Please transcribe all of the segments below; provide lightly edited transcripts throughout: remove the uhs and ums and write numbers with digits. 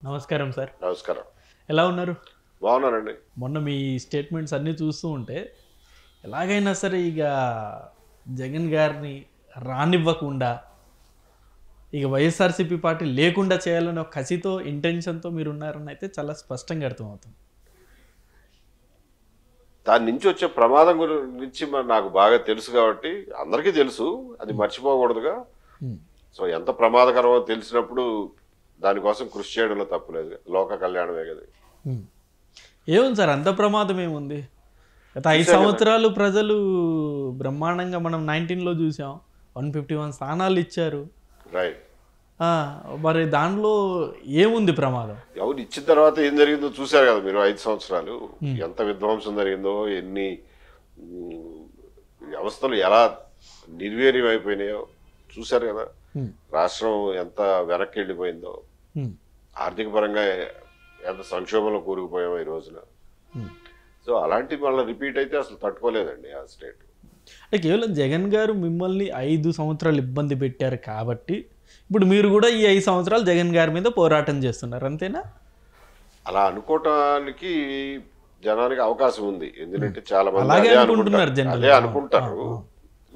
నమస్కారం సార్. నమస్కారం. ఎలా ఉన్నారు? బాగున్నానండి. మొన్న మీ స్టేట్మెంట్స్ అన్నీ చూస్తూ ఉంటే ఎలాగైనా సరే ఇక జగన్ గారిని రానివ్వకుండా ఇక వైఎస్ఆర్సీపీ పార్టీ లేకుండా చేయాలని ఒక కసితో ఇంటెన్షన్తో మీరు ఉన్నారని అయితే చాలా స్పష్టంగా అర్థమవుతుంది. దాని నుంచి వచ్చే ప్రమాదం గురించి నాకు బాగా తెలుసు కాబట్టి అందరికీ తెలుసు, అది మర్చిపోకూడదుగా. సో ఎంత ప్రమాదకరమో తెలిసినప్పుడు దానికోసం కృషి చేయడంలో తప్పులేదు. లోక కళ్యాణమే కదా. ఏముంది సార్, అంత ప్రమాదం ఏముంది? గత 5 సంవత్సరాలు ప్రజలు బ్రహ్మాండంగా మనం 19లో చూసాం, 151 స్థానాలు ఇచ్చారు. రైట్. మరి దానిలో ఏముంది ప్రమాదం? ఎవరు ఇచ్చిన తర్వాత ఏం జరిగిందో చూశారు కదా మీరు. 5 సంవత్సరాలు ఎంత విధ్వంసం జరిగిందో, ఎన్ని వ్యవస్థలు ఎలా నిర్వీర్యం అయిపోయినాయో చూశారు కదా. రాష్ట్రం ఎంత వెనక్కి వెళ్ళిపోయిందో, ఆర్థిక పరంగా ఎంత సంక్షోభంలో కూరుకుపోయామో ఈ రోజున. సో అలాంటి మళ్ళీ రిపీట్ అయితే అసలు తట్టుకోలేదండి ఆ స్టేట్. అంటే కేవలం జగన్ గారు మిమ్మల్ని 5 సంవత్సరాలు ఇబ్బంది పెట్టారు కాబట్టి ఇప్పుడు మీరు కూడా ఈ 5 సంవత్సరాలు జగన్ గారి మీద పోరాటం చేస్తున్నారు, అంతేనా? అలా అనుకోవటానికి జనానికి అవకాశం ఉంది. ఎందుకంటే చాలా మంది అలాగే అదే అనుకుంటున్నారు, అనుకుంటారు. అదే అనుకుంటారు.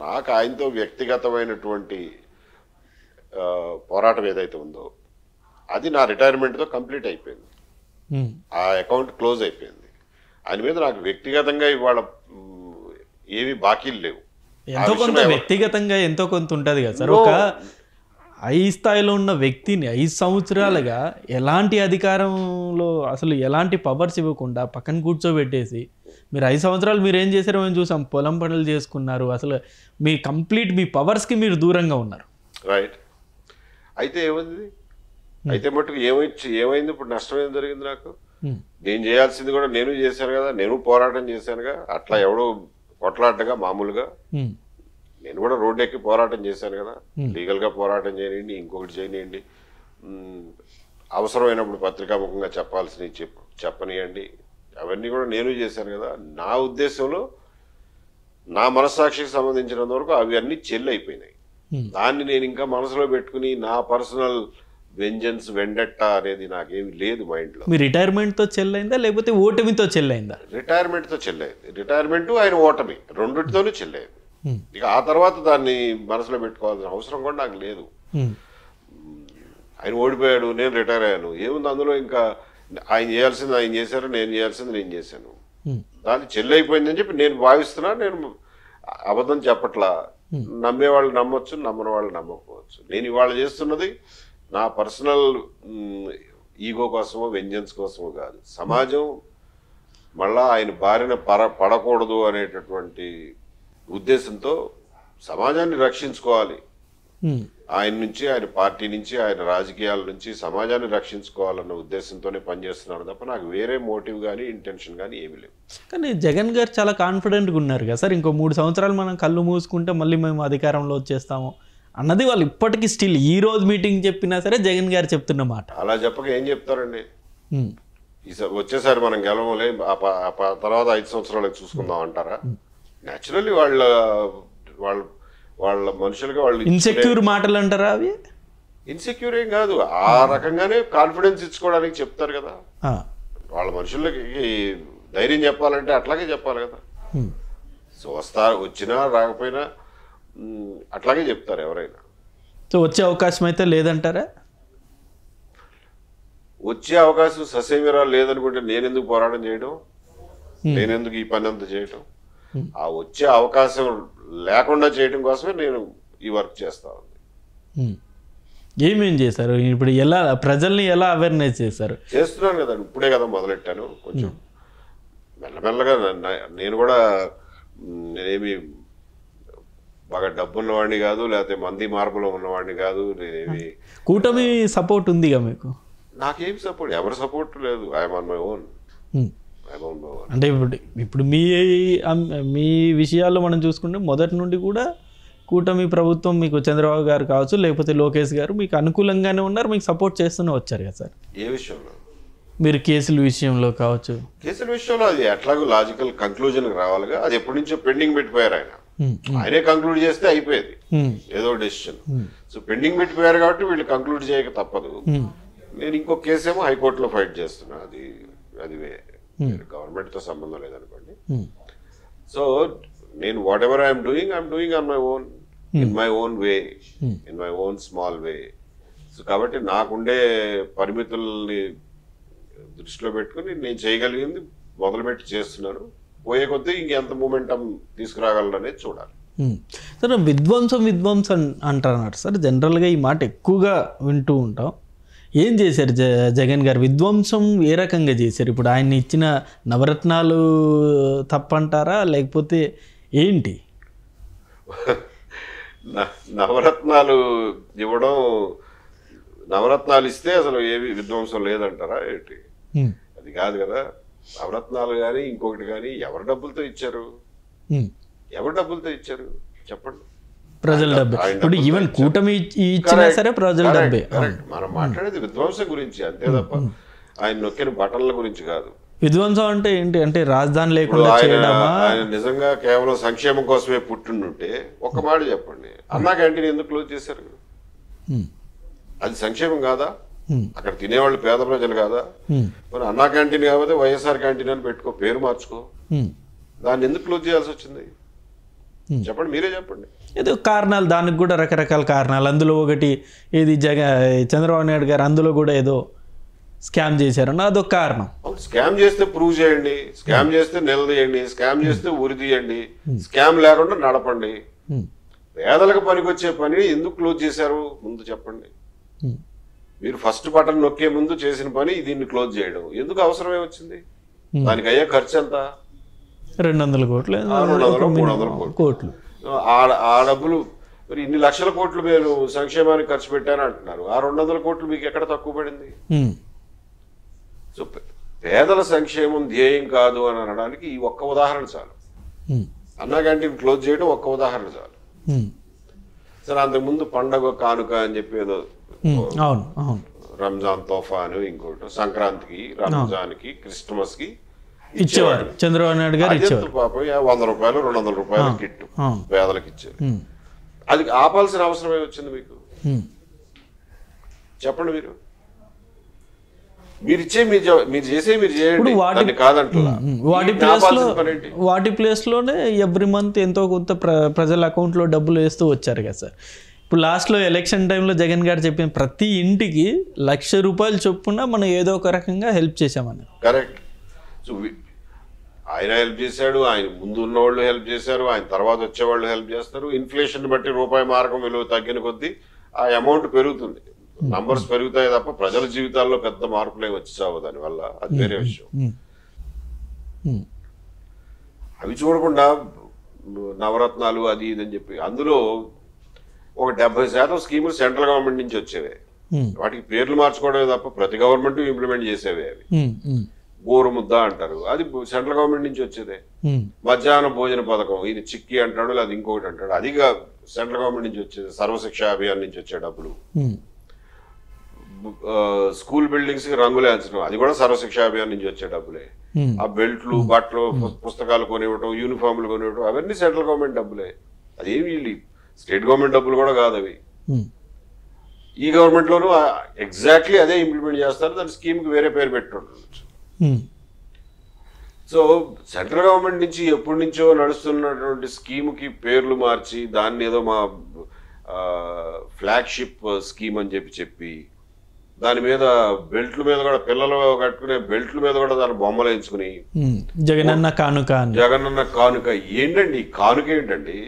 నాకు ఆయనతో వ్యక్తిగతమైనటువంటి పోరాటం ఏదైతే ఉందో అది నా రిటైర్మెంట్తో కంప్లీట్ అయిపోయింది. ఆ అకౌంట్ క్లోజ్ అయిపోయింది. ఆయన మీద నాకు వ్యక్తిగతంగా ఇవాళ ఏవి బాకీలు లేవు. ఎంతో కొంత వ్యక్తిగతంగా ఎంతో కొంత ఉంటుంది కదా సార్. ఒక హై స్థాయిలో ఉన్న వ్యక్తిని 5 సంవత్సరాలుగా ఎలాంటి అధికారంలో అసలు ఎలాంటి పవర్స్ ఇవ్వకుండా పక్కన కూర్చోబెట్టేసి మీరు 5 సంవత్సరాలు మీరు ఏం చేశారో మేము చూసాం. పొలం పనులు చేసుకున్నారు, అసలు మీ కంప్లీట్ మీ పవర్స్కి మీరు దూరంగా ఉన్నారు. రైట్. అయితే ఏమైంది? అయితే మటుకు ఏమైంది? ఇప్పుడు నష్టం ఏం జరిగింది నాకు? నేను చేయాల్సింది కూడా నేను చేశాను కదా, నేను పోరాటం చేశానుగా. అట్లా ఎవడో కొట్లాడగా మామూలుగా నేను కూడా రోడ్డు ఎక్కి పోరాటం చేశాను కదా. లీగల్గా పోరాటం చేయనివ్వండి, ఇంకొకటి చేయనివ్వండి, అవసరమైనప్పుడు పత్రికాముఖంగా చెప్పాల్సినవి చెప్పనివ్వండి, అవన్నీ కూడా నేను చేశాను కదా. నా ఉద్దేశంలో నా మనస్సాక్షికి సంబంధించినంత వరకు అవి అన్నీ చెల్లి అయిపోయినాయి. దాన్ని నేను ఇంకా మనసులో పెట్టుకుని నా పర్సనల్ వెంజన్స్ వెండెట్టా అనేది నాకేమి లేదు మైండ్లో. మీ రిటైర్మెంట్తో చెల్లైందా లేకపోతే ఓటమితో చెల్లైందా? రిటైర్మెంట్తో చెల్లైంది. రిటైర్మెంట్ ఆయన ఓటమి రెండింటితోనూ చెల్లైంది. ఇక ఆ తర్వాత దాన్ని మనసులో పెట్టుకోవాల్సిన అవసరం కూడా నాకు లేదు. ఆయన ఓడిపోయాడు, నేను రిటైర్ అయ్యాను, ఏముంది అందులో? ఇంకా ఆయన చేయాల్సింది ఆయన చేశారు, నేను చేయాల్సింది నేను చేశాను. దాన్ని చెల్లి అయిపోయిందని చెప్పి నేను భావిస్తున్నా. నేను అబద్ధం చెప్పట్లా. నమ్మేవాళ్ళు నమ్మొచ్చు, నమ్మని వాళ్ళు నమ్మకపోవచ్చు. నేను ఇవాళ చేస్తున్నది నా పర్సనల్ ఈగో కోసమో వెంజన్స్ కోసమో కాదు. సమాజం మళ్ళా ఆయన బారిన పడకూడదు అనేటటువంటి ఉద్దేశంతో సమాజాన్ని రక్షించుకోవాలి. ఆయన నుంచి, ఆయన పార్టీ నుంచి, ఆయన రాజకీయాల నుంచి సమాజాన్ని రక్షించుకోవాలన్న ఉద్దేశంతోనే పనిచేస్తున్నాను తప్ప నాకు వేరే మోటివ్ కానీ ఇంటెన్షన్ కానీ ఏమీ లేవు. కానీ జగన్ గారు చాలా కాన్ఫిడెంట్గా ఉన్నారు కదా సార్. ఇంకో 3 సంవత్సరాలు మనం కళ్ళు మూసుకుంటే మళ్ళీ మేము అధికారంలో వచ్చేస్తాము అన్నది వాళ్ళు ఇప్పటికీ స్టిల్ ఈ రోజు మీటింగ్ చెప్పినా సరే జగన్ గారు చెప్తున్న మాట. అలా చెప్పక ఏం చెప్తారండి? వచ్చేసారి మనం గెలవలే, తర్వాత 5 సంవత్సరాలకు చూసుకుందాం అంటారా? న్యాచురల్లీ వాళ్ళ మనుషులుగా వాళ్ళు ఇన్సెక్యూర్ మాటలు అంటారా అవి? ఇన్సెక్యూర్ ఏం కాదు, ఆ రకంగానే కాన్ఫిడెన్స్ ఇచ్చుకోవడానికి చెప్తారు కదా. వాళ్ళ మనుషులకి ధైర్యం చెప్పాలంటే అట్లాగే చెప్పాలి కదా. సో వచ్చినా రాకపోయినా అట్లాగే చెప్తారు ఎవరైనా. సో వచ్చే అవకాశం అయితే లేదంటారా? వచ్చే అవకాశం ససేమిరా లేదనుకుంటే నేనెందుకు పోరాటం చేయడం, నేనెందుకు ఈ పని అంతా చేయటం? ఆ వచ్చే అవకాశం లేకుండా చేయడం కోసమే నేను ఈ వర్క్ చేస్తా ఉంది. ఏమేం చేశారు ఇప్పుడు? ఎలా ప్రజల్ని ఎలా అవేర్నెస్ చేశారు? చేస్తున్నాను కదా, ఇప్పుడే కదా మొదలెట్టాను. కొంచెం మెల్లమెల్లగా నేను కూడా నేనేమి బాగా డబ్బున్నవాడిని కాదు, లేకపోతే మంది మార్పులో ఉన్నవాడిని కాదు. నేనేమి కూటమి సపోర్ట్ ఉందిగా మీకు? నాకేం సపోర్ట్, ఎవరి సపోర్ట్ లేదు. I'm on my own. అంటే ఇప్పుడు మీ విషయాల్లో మనం చూసుకుంటే మొదటి నుండి కూడా కూటమి ప్రభుత్వం మీకు చంద్రబాబు గారు కావచ్చు లేకపోతే లోకేష్ గారు మీకు అనుకూలంగానే ఉన్నారు, మీకు సపోర్ట్ చేస్తూనే వచ్చారు కదా సార్. ఏ విషయంలో? మీరు కేసుల విషయంలో కావచ్చు. కేసుల విషయంలో అది ఎట్లాగో లాజికల్ కంక్లూజన్కి రావాలిగా. అది ఎప్పటి నుంచో పెండింగ్ పెట్టిపోయారు. ఆయనే కంక్లూడ్ చేస్తే అయిపోయేది ఏదో డెసిషన్. సో పెండింగ్ పెట్టిపోయారు కాబట్టి వీళ్ళు కంక్లూడ్ చేయక తప్పదు. నేను ఇంకో కేసేమో హైకోర్టులో ఫైట్ చేస్తున్నా, అది అది గవర్నమెంట్తో సంబంధం లేదనుకోండి. సో నేను what ever I'm doing on my own, in my own way, in my own small way. So కాబట్టి నాకుండే పరిమితుల్ని దృష్టిలో పెట్టుకుని నేను చేయగలిగింది మొదలుపెట్టి చేస్తున్నాను. పోయే కొద్దీ ఇంకెంత మూమెంటం తీసుకురాగలను అనేది చూడాలి. సార్ విధ్వంసం అంటున్నారు సార్, జనరల్గా ఈ మాట ఎక్కువగా వింటూ ఉంటాం. ఏం చేశారు జగన్ గారు? విధ్వంసం ఏ రకంగా చేశారు? ఇప్పుడు ఆయన ఇచ్చిన నవరత్నాలు తప్పంటారా లేకపోతే ఏంటి? నవరత్నాలు ఇవ్వడం, నవరత్నాలు ఇస్తే అసలు ఏవి విధ్వంసం లేదంటారా ఏంటి? అది కాదు కదా. నవరత్నాలు కానీ ఇంకొకటి కానీ ఎవరి డబ్బులతో ఇచ్చారు? ఎవరి డబ్బులతో ఇచ్చారు చెప్పండి? ప్రజల డబ్బే. ఇప్పుడు ఈవెన్ కూటమి ఇచ్చినా సరే ప్రజల డబ్బే. మనం మాట్లాడేది విధ్వంసం గురించి అంతే తప్ప ఆయన నొక్కిన బటన్ల గురించి కాదు. విధ్వంసం అంటే ఏంటి? అంటే రాజధాని లేకుండా చేయడమా? ఆయన నిజంగా కేవలం సంక్షేమం కోసమే పుట్టిండుంటే ఒక్క మాట చెప్పండి, అన్నా క్యాంటీన్ ఎందుకు క్లోజ్ చేశారు? అది సంక్షేమం కాదా? అక్కడ తినేవాళ్ళు పేద ప్రజలు కాదా? మరి అన్నా క్యాంటీన్ కాకపోతే వైఎస్ఆర్ క్యాంటీన్ అని పెట్టుకో, పేరు మార్చుకో. దాన్ని ఎందుకు క్లోజ్ చేయాల్సి వచ్చింది చెప్పండి, మీరే చెప్పండి. ఏదో కారణాలు, దానికి కూడా రకరకాల కారణాలు. అందులో ఒకటి ఏది చంద్రబాబు నాయుడు గారు అందులో కూడా ఏదో స్కామ్ చేశారన్న అదొక కారణం. స్కామ్ చేస్తే ప్రూవ్ చేయండి, స్కామ్ చేస్తే నిలదీయండి, స్కామ్ చేస్తే ఉరి తీయండి, స్కామ్ లేకుండా నడపండి. పేదలకు పనికొచ్చే పని ఎందుకు క్లోజ్ చేశారు ముందు చెప్పండి. మీరు ఫస్ట్ బటన్ నొక్కే ముందు చేసిన పని దీన్ని క్లోజ్ చేయడం ఎందుకు అవసరమే వచ్చింది? దానికి అయ్యే ఖర్చు ఎంత? 200 కోట్లు, 300 కోట్లు. ఆ డబ్బులు మరి ఇన్ని లక్షల కోట్లు మీరు సంక్షేమానికి ఖర్చు పెట్టారని అంటున్నారు. ఆ 200 కోట్లు మీకు ఎక్కడ తక్కువ పడింది? సో పేదల సంక్షేమం ధ్యేయం కాదు అని అనడానికి ఈ ఒక్క ఉదాహరణ చాలు. అన్నా క్యాంటీన్ క్లోజ్ చేయడం ఒక్క ఉదాహరణ చాలు. సరే, అంతకుముందు పండగ కానుక అని చెప్పి ఏదో రంజాన్ తోఫా అని, ఇంకోటి సంక్రాంతికి, రంజాన్కి, క్రిస్మస్ కి ఇచ్చేవారు చంద్రబాబు నాయుడు గారు. పాపం 100 రూపాయలు 200 రూపాయల కిట్టు పేదలకు ఇచ్చారు. అది ఆపాల్సిన అవసరం ఏమొచ్చింది మీకు చెప్పండి? మీరు ఇచ్చే మీరు చేసే మీరు చేయండి కాదంటున్నా. వాటి ప్లేస్ లోనే ఎవ్రీ మంత్ ఎంతో కొంత ప్రజల అకౌంట్ లో డబ్బులు వేస్తూ వచ్చారు కదా సార్. ఇప్పుడు లాస్ట్లో ఎలక్షన్ టైంలో జగన్ గారు చెప్పిన ప్రతి ఇంటికి 1,00,000 రూపాయలు చొప్పున మనం ఏదో ఒక రకంగా హెల్ప్ చేశామని. కరెక్ట్. సో ఆయన హెల్ప్ చేశాడు, ఆయన ముందు ఉన్న వాళ్ళు హెల్ప్ చేశారు, ఆయన తర్వాత వచ్చేవాళ్ళు హెల్ప్ చేస్తారు. ఇన్ఫ్లేషన్ బట్టి రూపాయి మార్గం విలువ తగ్గిన కొద్దీ ఆ అమౌంట్ పెరుగుతుంది, నంబర్స్ పెరుగుతాయి తప్ప ప్రజల జీవితాల్లో పెద్ద మార్పులే వచ్చి చావు దానివల్ల. అది వేరే విషయం. అవి చూడకుండా నవరత్నాలు అది ఇదని చెప్పి అందులో ఒక 70% స్కీములు సెంట్రల్ గవర్నమెంట్ నుంచి వచ్చేవే. వాటికి పేర్లు మార్చుకోవడమే తప్ప ప్రతి గవర్నమెంట్ ఇంప్లిమెంట్ చేసేవే. అవి గోరు ముద్ద అంటారు, అది సెంట్రల్ గవర్నమెంట్ నుంచి వచ్చేదే. మధ్యాహ్న భోజన పథకం, ఇది చిక్కీ అంటాడు, అది ఇంకొకటి అంటాడు, అది సెంట్రల్ గవర్నమెంట్ నుంచి వచ్చేది. సర్వశిక్ష అభియాన్ నుంచి వచ్చే డబ్బులు. స్కూల్ బిల్డింగ్స్ కి రంగులేంచడం, అది కూడా సర్వశిక్ష అభియాన్ నుంచి వచ్చే డబ్బులే. ఆ బెల్ట్లు, బట్టలు, పుస్తకాలు కొనివ్వటం, యూనిఫామ్లు కొనివ్వటం, అవన్నీ సెంట్రల్ గవర్నమెంట్ డబ్బులే. అదేమి స్టేట్ గవర్నమెంట్ డబ్బులు కూడా కాదు అవి. ఈ గవర్నమెంట్ లోనూ ఎగ్జాక్ట్లీ అదే ఇంప్లిమెంట్ చేస్తారు. దాని స్కీమ్ కి వేరే పేరు పెట్టుండొచ్చు. సో సెంట్రల్ గవర్నమెంట్ నుంచి ఎప్పటి నుంచో నడుస్తున్నటువంటి స్కీమ్కి పేర్లు మార్చి దాన్ని ఏదో మా ఫ్లాగ్షిప్ స్కీమ్ అని చెప్పి దాని మీద బెల్ట్ల మీద కూడా, పిల్లలు కట్టుకునే బెల్ట్ల మీద కూడా దాని బొమ్మలు వేయించుకుని జగనన్న కానుక, జగనన్న కానుక. ఏంటండి కానుక? ఏంటండి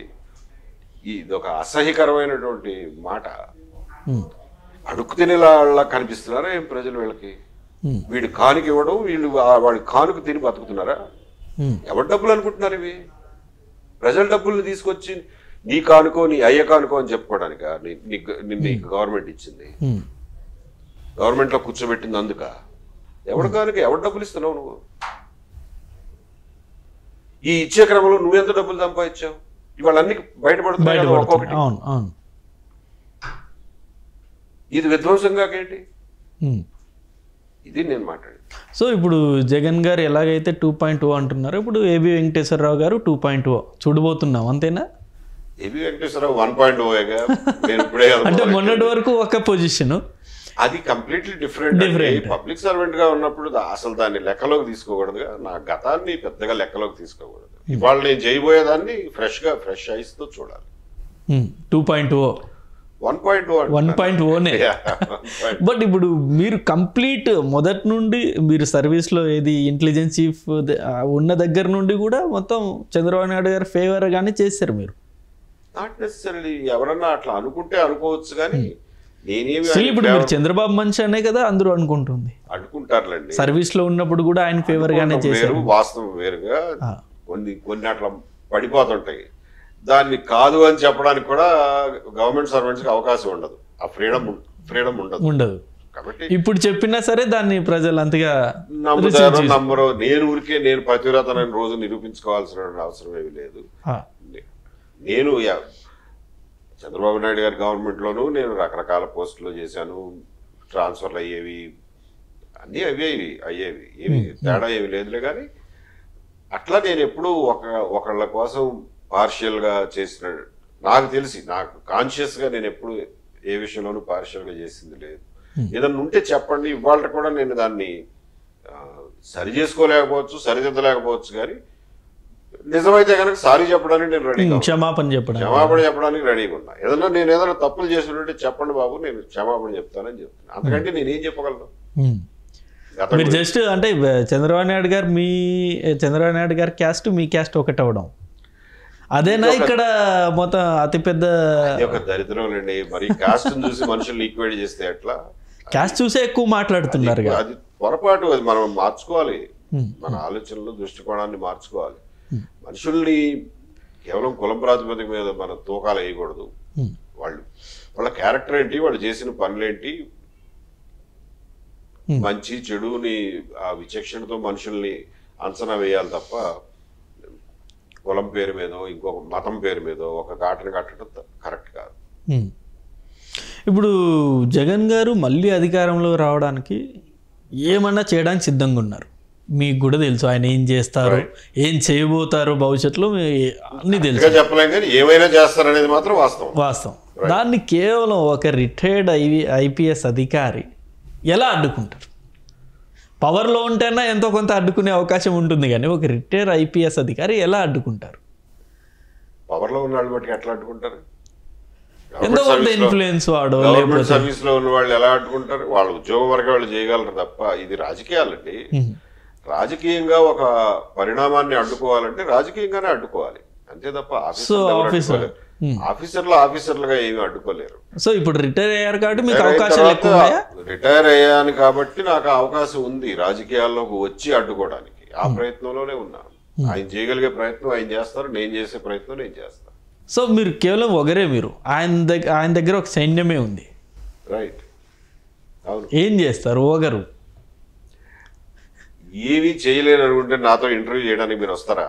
ఇది? ఒక అసహ్యకరమైనటువంటి మాట. అడుక్కు తినేలా కనిపిస్తున్నారా ఏం ప్రజలు? వీళ్ళకి వీడు కానుక ఇవ్వడం, వీళ్ళు వాడి కానుక తిని బతుకుతున్నారా? ఎవరి డబ్బులు అనుకుంటున్నారు ఇవి? ప్రజల డబ్బుల్ని తీసుకొచ్చి నీ కానుకో, నీ అయ్య కానుకో అని చెప్పుకోవడానిక నీకు గవర్నమెంట్ ఇచ్చింది? గవర్నమెంట్ లో కూర్చోబెట్టింది అందుక? ఎవరి కానుక, ఎవరి డబ్బులు ఇస్తున్నావు నువ్వు? ఈ ఇచ్చే క్రమంలో నువ్వెంత డబ్బులు సంపాదించావు? ఇవాళ అన్ని బయటపడుతున్నాయి ఒక్కొక్కటి. ఇది విధ్వంసంగా ఏంటి? ఇది నేను మాట్లాడేది. సో ఇప్పుడు జగన్ గారు ఎలాగైతే 2.0 అంటున్నారు, ఇప్పుడు ఏబి వెంకటేశ్వరరావు గారు 2.0 చూడబోతున్నాం, అంతేనా? ఏబి వెంకటేశ్వరరావు 1.0 అంటే మొన్నటి వరకు ఒక పొజిషన్, అది కంప్లీట్లీ డిఫరెంట్. పబ్లిక్ సర్వెంట్ గా ఉన్నప్పుడు అసలు దాన్ని లెక్కలోకి తీసుకోకూడదుగా. నా గతాన్ని పెద్దగా లెక్కలోకి తీసుకోకూడదు. ఇవాళ నేను చేయబోయేదాన్ని ఫ్రెష్ ఐస్ తో చూడాలి. 2.0 1.0నే. బట్ ఇప్పుడు మీరు కంప్లీట్ మొదటి నుండి మీరు సర్వీస్లో ఏది ఇంటెలిజెన్స్ చీఫ్ ఉన్న దగ్గర నుండి కూడా మొత్తం చంద్రబాబు నాయుడు గారు ఫేవర్ గానే చేశారు మీరు. నాట్ నెసెసరీ ఎవరన్నా అట్లా అనుకుంటే అనుకోవచ్చు, కానీ నేనేమి ఇప్పుడు మీరు చంద్రబాబు మనిషి అనే కదా అందరూ అనుకుంటుంది. అనుకుంటారులేండి. సర్వీస్ లో ఉన్నప్పుడు కూడా ఆయన ఫేవర్ గానే చేశారు. వాస్తవం వేరుగా కొన్ని అట్లా పడిపోతుంటాయి. దాన్ని కాదు అని చెప్పడానికి కూడా గవర్నమెంట్ సర్వెంట్స్ కి అవకాశం ఉండదు. ఆ ఫ్రీడమ్ ఉండదు కాబట్టి ఇప్పుడు చెప్పినా సరే దాన్ని ప్రజలు అంతగా నమ్మరు. నేను పతివ్రతనని రోజు నిరూపించుకోవాల్సిన అవసరం ఏమి లేదు. నేను చంద్రబాబు నాయుడు గారి గవర్నమెంట్ లోనూ నేను రకరకాల పోస్టులు చేశాను. ట్రాన్స్ఫర్లు అయ్యేవి, అన్నీ అయ్యేవి, ఏమి తేడా ఏమి లేదులే. కానీ అట్లా నేను ఎప్పుడూ ఒకళ్ళ కోసం పార్షియల్ గా చేసిన, నాకు తెలిసి నాకు కాన్షియస్ గా నేను ఎప్పుడు ఏ విషయంలోనూ పార్షియల్ గా చేసింది లేదు. ఏదన్నా ఉంటే చెప్పండి. ఇవాళ కూడా నేను దాన్ని సరి చేసుకోలేకపోవచ్చు, సరిదిద్దలేకపోవచ్చు, కానీ నిజమైతే కనుక సారీ చెప్పడానికి నేను రెడీగా, క్షమాపణ చెప్పడానికి రెడీగా ఉన్నా. నేను ఏదైనా తప్పులు చేసినట్టే చెప్పండి బాబు, నేను క్షమాపణ చెప్తానని చెప్తున్నా. అంతకంటే నేనేం చెప్పగలను? మీరు జస్ట్ అంటే చంద్రబాబు నాయుడు గారి క్యాస్ట్ మీ క్యాస్ట్ ఒకటి అవడం అదేనా ఇక్కడ మొత్తం అతిపెద్ద ఒక దరిద్రం అండి. మరి కాస్ట్ చూసి మనుషుల్ని ఈక్వేట్ చేస్తే ఎట్లా? క్యాస్ట్ చూసే ఎక్కువ మాట్లాడుతున్నారు. అది పొరపాటు. అది మనం మార్చుకోవాలి. మన ఆలోచనలు, దృష్టికోణాన్ని మార్చుకోవాలి. మనుషుల్ని కేవలం కులం ప్రాతిపదిక మీద మన తూకాలు వేయకూడదు. వాళ్ళ క్యారెక్టర్ ఏంటి, వాళ్ళు చేసిన పనులేంటి, మంచి చెడుని ఆ విచక్షణతో మనుషుల్ని అంచనా వేయాలి తప్ప కులం పేరు మీదో ఇంకొక మతం పేరు మీదో ఒక ఘాటను కట్టడం కరెక్ట్ కాదు. ఇప్పుడు జగన్ గారు మళ్ళీ అధికారంలో రావడానికి ఏమన్నా చేయడానికి సిద్ధంగా ఉన్నారు. మీకు కూడా తెలుసు ఆయన ఏం చేస్తారు, ఏం చేయబోతారు భవిష్యత్తులో అన్ని తెలుసు. చెప్పలేం కానీ ఏమైనా చేస్తారనేది మాత్రం వాస్తవం. దాన్ని కేవలం ఒక రిటైర్డ్ ఐపీఎస్ అధికారి ఎలా అడ్డుకుంటారు? పవర్లో ఉంటేనా ఎంతో కొంత అడ్డుకునే అవకాశం ఉంటుంది, కానీ ఒక రిటైర్ ఐపీఎస్ అధికారి ఎలా అడ్డుకుంటారు? పవర్లో ఉన్న వాళ్ళు బట్టి ఎట్లా అడ్డుకుంటారు? ఎంతో కొంత ఇన్ఫ్లుయెన్స్ వాడు సర్వీస్ లో ఉన్న వాళ్ళు ఎలా అడ్డుకుంటారు? వాళ్ళ ఉద్యోగ వర్గ వాళ్ళు చేయగలరు తప్ప ఇది రాజకీయాలండి. రాజకీయంగా ఒక పరిణామాన్ని అడ్డుకోవాలంటే రాజకీయంగానే అడ్డుకోవాలి అంతే తప్ప ఆఫీసర్లుగా ఏమి అడ్డుకోలేరు. సో ఇప్పుడు రిటైర్ అయ్యారు కాబట్టి మీకు అవకాశం రిటైర్ అయ్యాను కాబట్టి నాకు అవకాశం ఉంది రాజకీయాల్లోకి వచ్చి అడ్డుకోవడానికి. ఆ ప్రయత్నంలోనే ఉన్నాను. ఆయన చేయగలిగే ప్రయత్నం ఆయన చేస్తారు, నేను చేసే ప్రయత్నం నేను చేస్తాను. సో మీరు కేవలం ఒకరే, మీరు ఆయన దగ్గర ఒక సైన్యమే ఉంది. రైట్, అవును. ఏం చేస్తారు ఒకరు? ఏమీ చేయలేరు అనుకుంటే నాతో ఇంటర్వ్యూ చేయడానికి మీరు వస్తారా?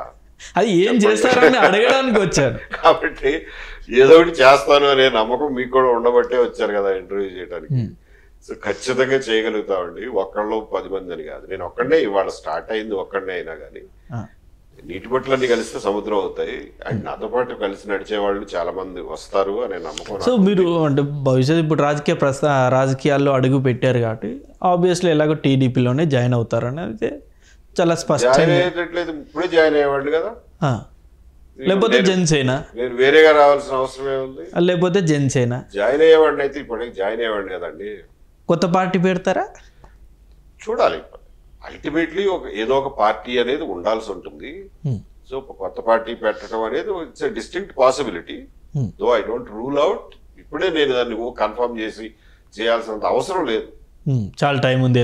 అది ఏం చేస్తారని అడగడానికి వచ్చారు. కాబట్టి ఏదో ఒకటి చేస్తాను అనే నమ్మకం మీకు కూడా ఉండబట్టే వచ్చారు కదా ఇంటర్వ్యూ చేయడానికి. సో ఖచ్చితంగా చేయగలుగుతామండి. ఒక్కళ్ళు 10 మంది అని కాదు. నేను ఒక్కడే ఇవాళ స్టార్ట్ అయింది, ఒక్కడే అయినా కానీ నీటి బట్టలన్నీ కలిస్తే సముద్రం అవుతాయి. అండ్ నాతో పాటు కలిసి నడిచే వాళ్ళు చాలా మంది వస్తారు అనే నమ్మకం. సో మీరు అంటే భవిష్యత్తు ఇప్పుడు రాజకీయాల్లో అడుగు పెట్టారు కాబట్టి ఆబ్వియస్లీ ఎలాగో టీడీపీలోనే జాయిన్ అవుతారని అయితే చాలా స్పష్టంగా. ఇప్పుడే జాయిన్ అయ్యేవాళ్ళు కదా, లేకపోతే జనసేన, నేను వేరేగా రావాల్సిన అవసరం ఏముంది? లేకపోతే జనసేన జాయిన్ అయ్యేవాడిని అయితే ఇప్పటికి జాయిన్ అయ్యేవాడిని కదండి. కొత్త పార్టీ పెడతారా? చూడాలి. అల్టిమేట్లీ ఏదో ఒక పార్టీ అనేది ఉండాల్సి ఉంటుంది. సో కొత్త పార్టీ పెట్టడం అనేది it's a distinct possibility. Though I don't rule out. ఇప్పుడే నేను దాన్ని కన్ఫర్మ్ చేసి చేయాల్సినంత అవసరం లేదు. చాలా టైం ఉంది.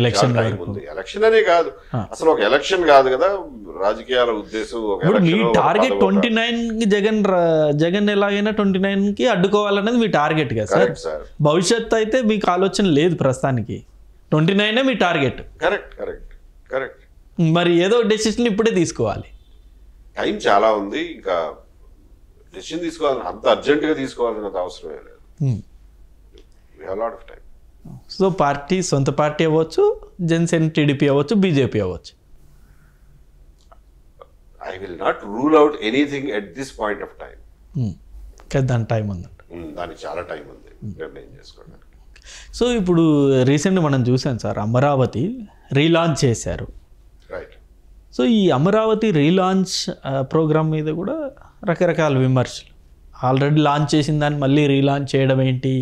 ఎలక్షన్ అనే కాదు, అసలు ఒక ఎలక్షన్ కాదు కదా రాజకీయాల ఉద్దేశం. మీ టార్గెట్ 29 జగన్ ఎలాగైనా 29 అడ్డుకోవాలనేది మీ టార్గెట్ కదా సార్. భవిష్యత్తు అయితే మీకు ఆలోచన లేదు ప్రస్తుతానికి. 29 మీ టార్గెట్. కరెక్ట్. మరి ఏదో డెసిషన్ ఇప్పుడే తీసుకోవాలి. టైం చాలా ఉంది. ఇంకా డెసిషన్ తీసుకోవాలి అంత అర్జెంటుగా తీసుకోవాల్సినంత అవసరమే లేదు. We have lot of time. So party సొంత పార్టీ అవ్వచ్చు, జనసేన, టీడీపీ అవ్వచ్చు, బీజేపీ అవ్వచ్చు. I will not rule out anything at this point of time. దాని టైం ఉందంట. దానికి చాలా టైం ఉంది నిర్ణయం చేసుకోవడానికి. సో ఇప్పుడు రీసెంట్గా మనం చూసాం సార్, అమరావతి రీలాంచ్ చేశారు. రైట్. సో ఈ అమరావతి రీలాంచ్ ప్రోగ్రామ్ మీద కూడా రకరకాల విమర్శలు. ఆల్రెడీ లాంచ్ చేసిన దాన్ని మళ్ళీ రీలాంచ్ చేయడం ఏంటి,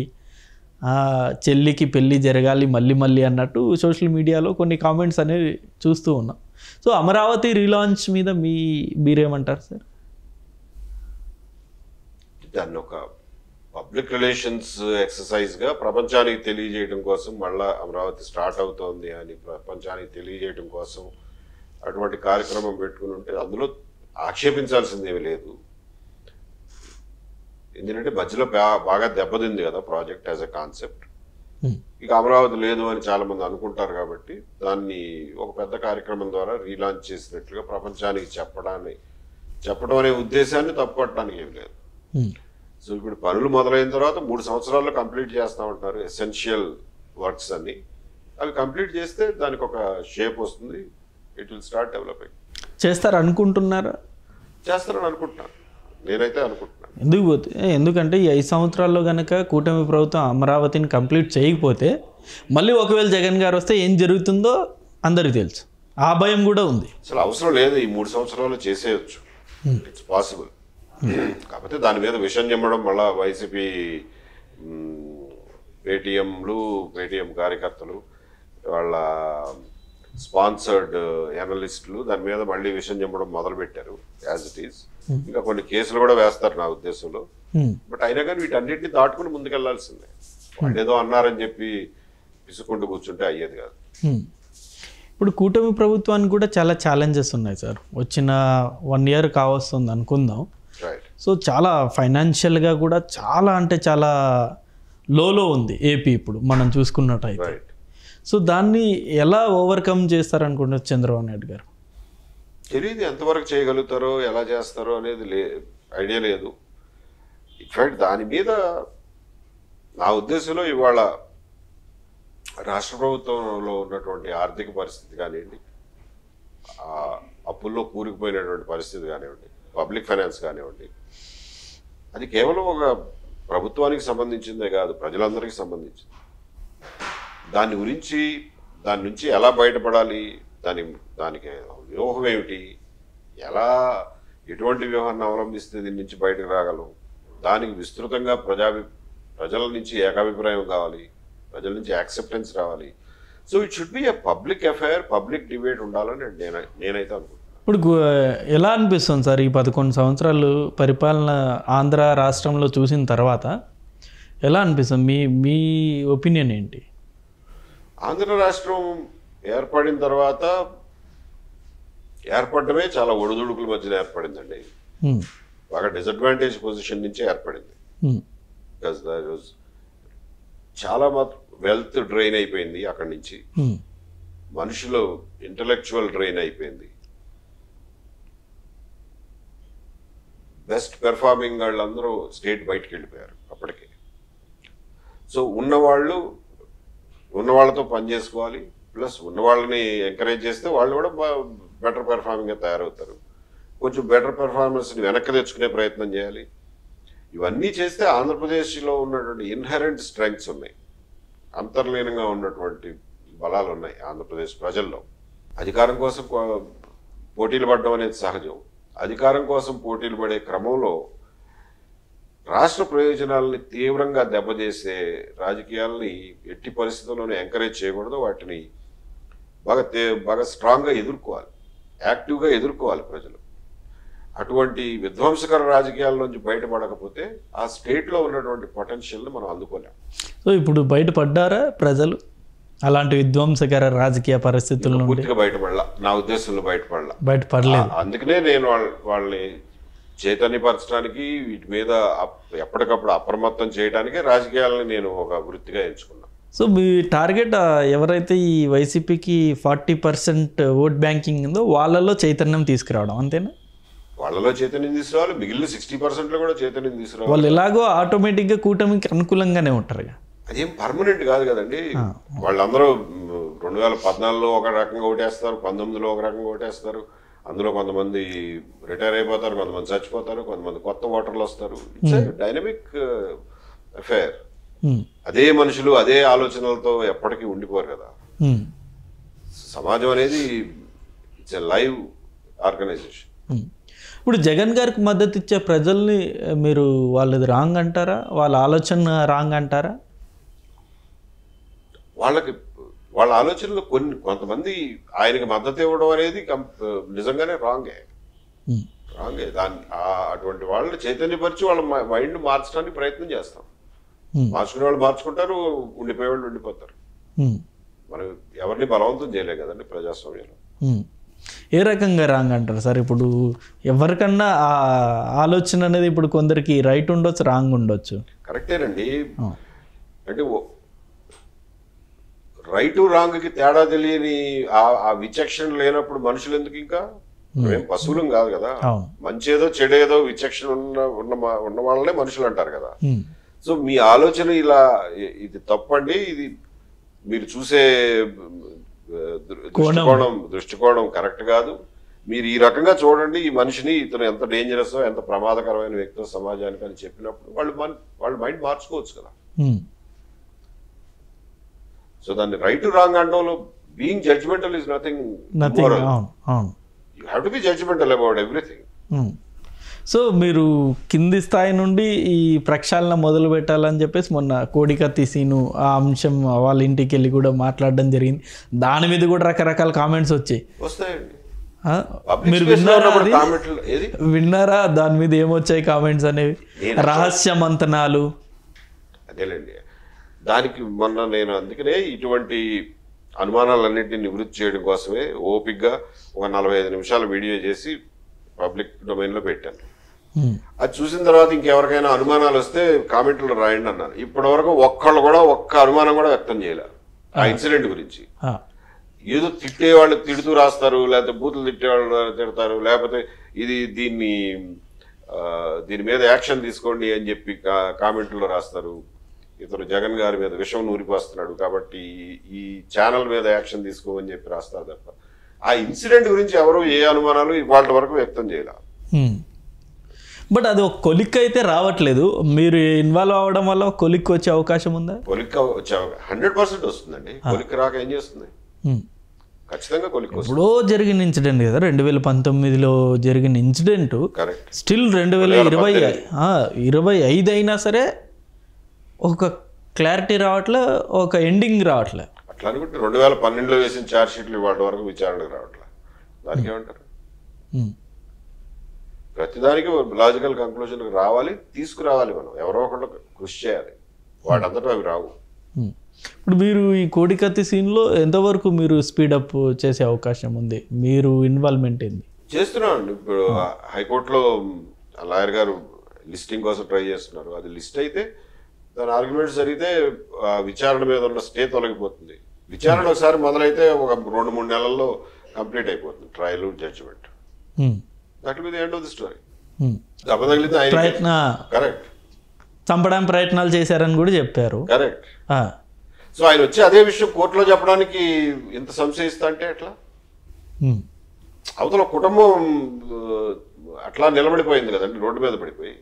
చెల్లికి పెళ్ళి జరగాలి మళ్ళీ మళ్ళీ అన్నట్టు సోషల్ మీడియాలో కొన్ని కామెంట్స్ అనేవి చూస్తూ ఉన్నాం. సో అమరావతి రీలాంచ్ మీద మీరేమంటారు సార్? దాన్ని ఒక పబ్లిక్ రిలేషన్స్ ఎక్సర్సైజ్గా ప్రపంచానికి తెలియజేయడం కోసం, మళ్ళా అమరావతి స్టార్ట్ అవుతోంది అని ప్రపంచానికి తెలియజేయడం కోసం అటువంటి కార్యక్రమం పెట్టుకుని ఉంటే అందులో ఆక్షేపించాల్సిందేమీ లేదు. ఎందుకంటే మధ్యలో బాగా దెబ్బతింది కదా ప్రాజెక్ట్ యాజ్ ఎ కాన్సెప్ట్. ఇక అమరావతి లేదు అని చాలా మంది అనుకుంటారు కాబట్టి దాన్ని ఒక పెద్ద కార్యక్రమం ద్వారా రీలాంచ్ చేసినట్లుగా ప్రపంచానికి చెప్పడం అనే ఉద్దేశాన్ని తప్పుపట్టడానికి ఏమి లేదు. సో ఇప్పుడు పనులు మొదలైన తర్వాత 3 సంవత్సరాల్లో కంప్లీట్ చేస్తామంటారు ఎసెన్షియల్ వర్క్స్ అన్ని. అవి కంప్లీట్ చేస్తే దానికి ఒక షేప్ వస్తుంది, ఇట్ విల్ స్టార్ట్ డెవలపింగ్. చేస్తారని అనుకుంటున్నాను, నేనైతే అనుకుంటున్నాను. ఎందుకంటే ఈ 5 సంవత్సరాల్లో కనుక కూటమి ప్రభుత్వం అమరావతిని కంప్లీట్ చేయకపోతే మళ్ళీ ఒకవేళ జగన్ గారు వస్తే ఏం జరుగుతుందో అందరికీ తెలుసు. ఆ భయం కూడా ఉంది. అసలు అవసరం లేదు, ఈ 3 సంవత్సరాల్లో చేసేయచ్చు, ఇట్స్ పాసిబుల్. కాకపోతే దాని మీద విషయం చెప్పడం మళ్ళా వైసీపీ పేటీఎం కార్యకర్తలు, వాళ్ళ స్పాన్సర్డ్ ఎనలిస్టులు దాని మీద మళ్ళీ విషయం చెప్పడం మొదలుపెట్టారు యాజ్ ఇట్ ఈస్. ఇంకా కొన్ని కేసులు కూడా వేస్తారు నా ఉద్దేశంలో. బట్ అయినా కానీ వీటన్నిటిని దాటుకుని ముందుకెళ్లాల్సిందే. వాళ్ళు ఏదో అన్నారని చెప్పి విసుకుంటూ కూర్చుంటే అయ్యేది కాదు. ఇప్పుడు కూటమి ప్రభుత్వానికి కూడా చాలా ఛాలెంజెస్ ఉన్నాయి సార్. వచ్చిన 1 year కావస్తుంది అనుకుందాం. సో చాలా ఫైనాన్షియల్గా కూడా చాలా అంటే చాలా లోలో ఉంది ఏపీ ఇప్పుడు మనం చూసుకున్నట్టయితే. సో దాన్ని ఎలా ఓవర్కమ్ చేస్తారనుకుంటున్నారు చంద్రబాబు నాయుడు గారు? తెలియదు ఎంతవరకు చేయగలుగుతారో, ఎలా చేస్తారో అనేది ఐడియా లేదు. ఇన్ఫాక్ట్ దాని మీద నా ఉద్దేశంలో ఇవాళ రాష్ట్ర ప్రభుత్వంలో ఉన్నటువంటి ఆర్థిక పరిస్థితి కానివ్వండి, అప్పుల్లో కూరుకుపోయినటువంటి పరిస్థితి కానివ్వండి, పబ్లిక్ ఫైనాన్స్ కానివ్వండి, అది కేవలం ఒక ప్రభుత్వానికి సంబంధించిందే కాదు, ప్రజలందరికీ సంబంధించింది. దాని నుంచి ఎలా బయటపడాలి, దానికి వ్యూహం ఏమిటి, ఎటువంటి వ్యూహాన్ని అవలంబిస్తే దీని నుంచి బయటకు రాగలం, దానికి విస్తృతంగా ప్రజల నుంచి ఏకాభిప్రాయం కావాలి, ప్రజల నుంచి యాక్సెప్టెన్స్ రావాలి. So it should be a public affair, public debate ఉండాలని నేనైతే అనుకుంటున్నాను. ఇప్పుడు ఎలా అనిపిస్తుంది సార్ ఈ 11 సంవత్సరాలు పరిపాలన ఆంధ్ర రాష్ట్రంలో చూసిన తర్వాత ఎలా అనిపిస్తుంది? మీ ఒపీనియన్ ఏంటి? ఆంధ్ర రాష్ట్రం ఏర్పడిన తర్వాత ఏర్పడమే చాలా ఒడిదుడుకుల మధ్యన ఏర్పడిందండి. బాగా డిసడ్వాంటేజ్ పొజిషన్ నుంచి ఏర్పడింది. బికాజ్ చాలా వెల్త్ డ్రైన్ అయిపోయింది అక్కడి నుంచి, మనుషులు ఇంటలెక్చువల్ డ్రైన్ అయిపోయింది, బెస్ట్ పెర్ఫార్మింగ్ వాళ్ళందరూ స్టేట్ బయటకు వెళ్ళిపోయారు అప్పటికే. సో ఉన్నవాళ్ళతో పని చేసుకోవాలి, ప్లస్ ఉన్నవాళ్ళని ఎంకరేజ్ చేస్తే వాళ్ళు కూడా బెటర్ పెర్ఫార్మింగ్గా తయారవుతారు. కొంచెం బెటర్ పెర్ఫార్మెన్స్ని వెనక్కి తెచ్చుకునే ప్రయత్నం చేయాలి. ఇవన్నీ చేస్తే ఆంధ్రప్రదేశ్లో ఉన్నటువంటి ఇన్హెరెంట్ స్ట్రెంగ్త్స్ ఉన్నాయి, అంతర్లీనంగా ఉన్నటువంటి బలాలు ఉన్నాయి ఆంధ్రప్రదేశ్ ప్రజల్లో. అధికారం కోసం పోటీలు పడడం అనేది సహజం. అధికారం కోసం పోటీలు పడే క్రమంలో రాష్ట్ర ప్రయోజనాలని తీవ్రంగా దెబ్బతీసే రాజకీయాలని ఎట్టి పరిస్థితుల్లోనే ఎంకరేజ్ చేయకూడదు. వాటిని బాగా స్ట్రాంగ్గా ఎదుర్కోవాలి, యాక్టివ్గా ఎదుర్కోవాలి ప్రజలు. అటువంటి విధ్వంసకర రాజకీయాల నుంచి బయటపడకపోతే ఆ స్టేట్లో ఉన్నటువంటి పొటెన్షియల్ని మనం అందుకోలేం. సో ఇప్పుడు బయటపడ్డారా ప్రజలు అలాంటి విధ్వంసకర రాజకీయ పరిస్థితుల్లో? పూర్తిగా బయటపడలా, నా ఉద్దేశంలో బయటపడలేదు. అందుకనే నేను వాళ్ళని చైతన్యపరచడానికి, వీటి మీద ఎప్పటికప్పుడు అప్రమత్తం చేయడానికి రాజకీయాలని నేను ఒక వృత్తిగా ఎంచుకున్నాను. సో మీ టార్గెట్ ఎవరైతే ఈ వైసీపీకి 40% ఓట్ బ్యాంకింగ్ ఉందో వాళ్ళలో చైతన్యం తీసుకురావడం, అంతేనా? వాళ్ళలో చైతన్యం తీసుకురావాలి, మిగిలిన 60% కూడా చైతన్యం తీసుకురావాలి. వాళ్ళు ఎలాగో ఆటోమేటిక్గా కూటమికి అనుకూలంగానే ఉంటారు. అదేం పర్మనెంట్ కాదు కదండి. వాళ్ళందరూ 2014లో ఒక రకంగా ఓటేస్తారు, 19లో ఒక రకంగా ఓటేస్తారు. అందులో కొంతమంది రిటైర్ అయిపోతారు, కొంతమంది చచ్చిపోతారు, కొంతమంది కొత్త ఓటర్లు వస్తారు. It's dynamic affair. అదే మనుషులు అదే ఆలోచనలతో ఎప్పటికీ ఉండిపోరు కదా. సమాజం అనేది ఇట్స్ ఎ లైవ్ ఆర్గనైజేషన్. ఇప్పుడు జగన్ గారికి మద్దతు ఇచ్చే ప్రజల్ని మీరు వాళ్ళది రాంగ్ అంటారా, వాళ్ళ ఆలోచన రాంగ్ అంటారా? వాళ్ళ ఆలోచనలు కొంతమంది ఆయనకి మద్దతు ఇవ్వడం అనేది నిజంగానే రాంగే. దాన్ని అటువంటి వాళ్ళని చైతన్యపరిచి వాళ్ళ మైండ్ మార్చడానికి ప్రయత్నం చేస్తాం. మార్చుకునే వాళ్ళు మార్చుకుంటారు, ఉండిపోయే వాళ్ళు ఉండిపోతారు. మనం ఎవరిని బలవంతం చేయలేం కదండి ప్రజాస్వామ్యంలో. ఏ రకంగా రాంగ్ అంటారు సార్? ఇప్పుడు ఎవరికన్నా ఆ ఆలోచన అనేది ఇప్పుడు కొందరికి రైట్ ఉండొచ్చు, రాంగ్ ఉండొచ్చు. కరెక్టేనండి. అంటే రైటు రాంగ్కి తేడా తెలియని ఆ విచక్షణ లేనప్పుడు మనుషులు ఎందుకు? ఇంకా మేము పశువులం కాదు కదా. మంచేదో చెడేదో విచక్షణ ఉన్న వాళ్ళనే మనుషులు అంటారు కదా. సో మీ ఆలోచన ఇలా ఇది తప్పండి, ఇది మీరు చూసే దృష్టికోణం కరెక్ట్ కాదు, మీరు ఈ రకంగా చూడండి ఈ మనిషిని, ఇతను ఎంత డేంజరస్ ఎంత ప్రమాదకరమైన వ్యక్తి సమాజానికి అని చెప్పినప్పుడు వాళ్ళు మైండ్ మార్చుకోవచ్చు కదా. సో దాన్ని రైట్ టు రాంగ్ అనడంలో being judgemental is nothing. You have to be judgemental about everything. So మీరు కింది స్థాయి నుండి ఈ ప్రక్షాళన మొదలు పెట్టాలని చెప్పేసి మొన్న కోడికత్తి సీను ఆ అంశం వాళ్ళ ఇంటికి వెళ్ళి కూడా మాట్లాడడం జరిగింది. దాని మీద కూడా రకరకాల కామెంట్స్ వచ్చాయి. మీరు విన్నారా దాని మీద ఏమొచ్చాయి కామెంట్స్ అనేవి? రహస్య మంతనాలు. అదేలేండి, దానికి మొన్న నేను అందుకనే ఇటువంటి అనుమానాలన్నింటినీ నివృత్తి చేయడం కోసమే ఓపిక్గా ఒక 45 నిమిషాల వీడియో చేసి పబ్లిక్ డొమైన్లో పెట్టాను. అది చూసిన తర్వాత ఇంకెవరికైనా అనుమానాలు వస్తే కామెంట్లో రాయండి అన్నాను. ఇప్పటి వరకు ఒక్కళ్ళు కూడా ఒక్క అనుమానం కూడా వ్యక్తం చేయలే ఆ ఇన్సిడెంట్ గురించి. ఏదో తిట్టేవాళ్ళు తిడుతూ రాస్తారు, లేకపోతే బూతులు తిట్టేవాళ్ళు తిడతారు, లేకపోతే దీని మీద యాక్షన్ తీసుకోండి అని చెప్పి కామెంట్లో రాస్తారు. ఇతను జగన్ గారి మీద విషం నూరిపోస్తున్నాడు కాబట్టి ఈ ఛానల్ మీద యాక్షన్ తీసుకోమని చెప్పి రాస్తారు తప్ప ఆ ఇన్సిడెంట్ గురించి ఎవరు ఏ అనుమానాలు ఇవాళ వరకు వ్యక్తం చేయాలి. బట్ అది ఒక కొలిక్ అయితే రావట్లేదు. మీరు ఇన్వాల్వ్ అవ్వడం వల్ల కొలిక్ వచ్చే అవకాశం ఉందా? కొలిక్ వచ్చే 100% వస్తుందండి. కొలిక్ రాక ఏం చేస్తుంది? ఖచ్చితంగా కొలిక్ వస్తుంది. ఎప్పుడో జరిగిన ఇన్సిడెంట్ కదా, 2019లో జరిగిన ఇన్సిడెంట్ స్టిల్ 2025 అయినా సరే ఒక క్లారిటీ రావట్లే, ఒక ఎండింగ్ రావట్లే. అట్లా అనుకుంటే 2012లో వేసిన ఛార్జ్ షీట్లు ఇవాళ వరకు విచారణకు రావట్లే. దానికి ఏమంటారు? ప్రతిదానికి లాజికల్ కంక్లూజన్కి రావాలి, తీసుకురావాలి. మనం ఎవరో ఒకళ్ళు కృషి చేయాలి, వాటంతటా అవి రావు. ఇప్పుడు మీరు ఈ కోడికత్తి సీన్లో ఎంతవరకు మీరు స్పీడప్ చేసే అవకాశం ఉంది? మీరు ఇన్వాల్వ్మెంట్ ఏంది? చేస్తున్నామండి. ఇప్పుడు హైకోర్టులో లాయర్ గారు లిస్టింగ్ కోసం ట్రై చేస్తున్నారు. అది లిస్ట్ అయితే దాని ఆర్గ్యుమెంట్స్ జరిగితే విచారణ మీద ఉన్న స్టే తొలగిపోతుంది. విచారణ ఒకసారి మొదలైతే ఒక 2-3 నెలల్లో కంప్లీట్ అయిపోతుంది trial, judgment. That will be the end of the story. దెబ్బతగిలితే ఆయన కరెక్ట్ చంపడానికి ప్రయత్నాలు చేశారని కూడా చెప్పారు. కరెక్ట్. సో ఆయన వచ్చి అదే విషయం కోర్టులో చెప్పడానికి ఎంత సంశయిస్తా అంటే ఎట్లా? అవతల కుటుంబం అట్లా నిలబడిపోయింది కదండి, రోడ్డు మీద పడిపోయి.